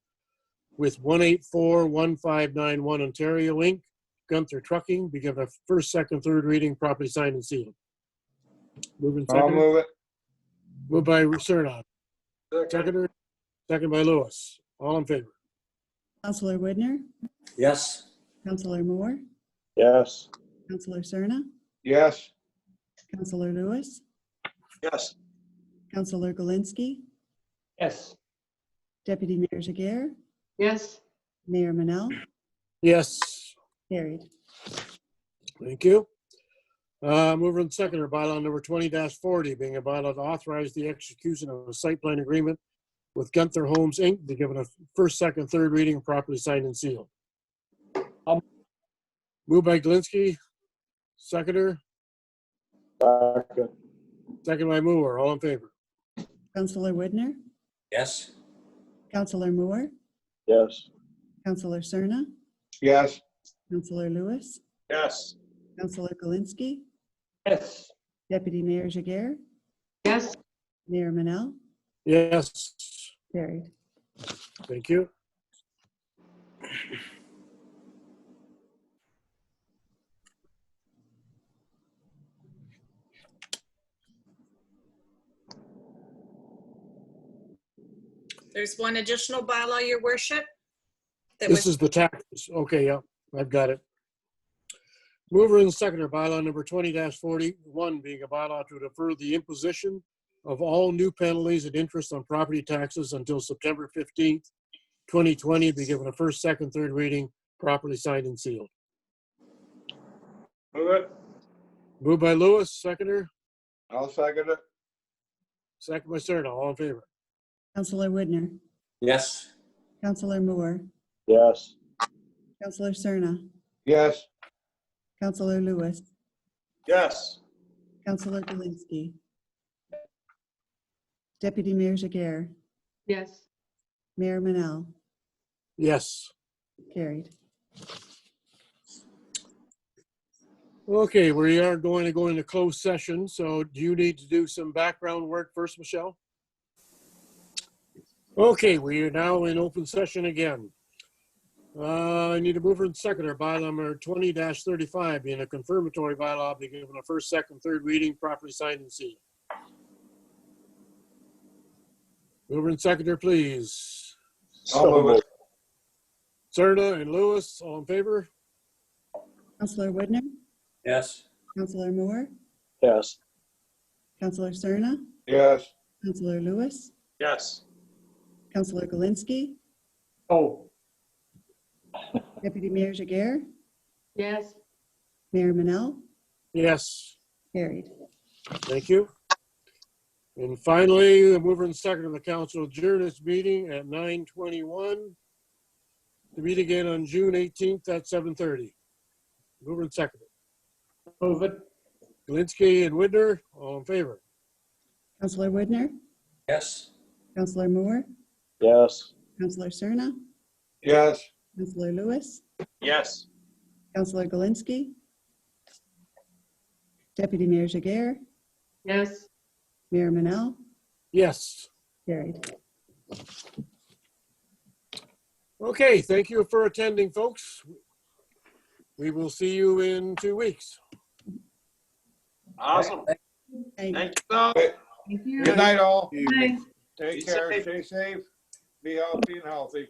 with 1841591 Ontario, Inc., Gunther Trucking, be given a first, second, third reading, properly signed and sealed. Moving I'll seconder. move it. Moved by Cerna. Seconder. Second by Lewis. All in favor? Councillor Widner, Yes. Councillor Moore, Yes. Councillor Cerna, Yes. Councillor Lewis, Yes. Councillor Galinsky, Yes. Deputy Mayor Jiguer, Yes. Mayor Manel, Yes. carried. Thank you. Mover and seconder. Bylaw number 20-40 being a bylaw to authorize the execution of a site plan agreement with Gunther Homes, Inc., be given a first, second, third reading, properly signed and sealed. Moved by Galinsky, seconder. Second. Second by Moore. All in favor? Councillor Widner, Yes. Councillor Moore, Yes. Councillor Cerna, Yes. Councillor Lewis, Yes. Councillor Galinsky, Yes. Deputy Mayor Jiguer, Yes. Mayor Manel, Yes. carried. Thank you. There's one additional bylaw, your worship. that This was- is the taxes. Okay, yeah, I've got it. Mover and seconder. Bylaw number 20-41 being a bylaw to defer the imposition of all new penalties and interest on property taxes until September 15th, 2020, be given a first, second, third reading, properly signed and sealed. Move it. Moved by Lewis, seconder. I'll second it. Second by Serna. All in favor? Counselor Whitner, Yes. Counselor Moore, Yes. Counselor Cerna, Yes. Counselor Lewis, Yes. Counselor Galinsky, Deputy Mayor Jaguar, Yes. Mayor Manel, Yes. carried. Okay, we are going to go into closed session. So do you need to do some background work first, Michelle? Okay, we are now in open session again. I need a mover and seconder. Bylaw number 20-35, being a confirmatory bylaw, be given a first, second, third reading, properly signed and sealed. Mover and seconder, please. I'll move it. Serna and Lewis, all in favor? Counselor Whitner, Yes. Counselor Moore, Yes. Counselor Cerna, Yes. Counselor Lewis, Yes. Counselor Galinsky, Oh. Deputy Mayor Jaguar, Yes. Mayor Manel, Yes, carried. thank you. And finally, the mover and seconder of the council adjourn this meeting at 9:21 to meet again on June 18th at 7:30. Mover and seconder. Move it. Galinsky and Widner, all in favor? Counselor Whitner, Yes. Counselor Moore, Yes. Counselor Cerna, Yes. Counselor Lewis, Yes. Counselor Galinsky, Deputy Mayor Jaguar, Yes. Mayor Manel, Yes. carried. Okay, thank you for attending, folks. We will see you in 2 weeks. Awesome. Thank Thank you all. Thank you. Good night, all. Bye. Take Be care. safe. Stay safe. Be healthy and healthy.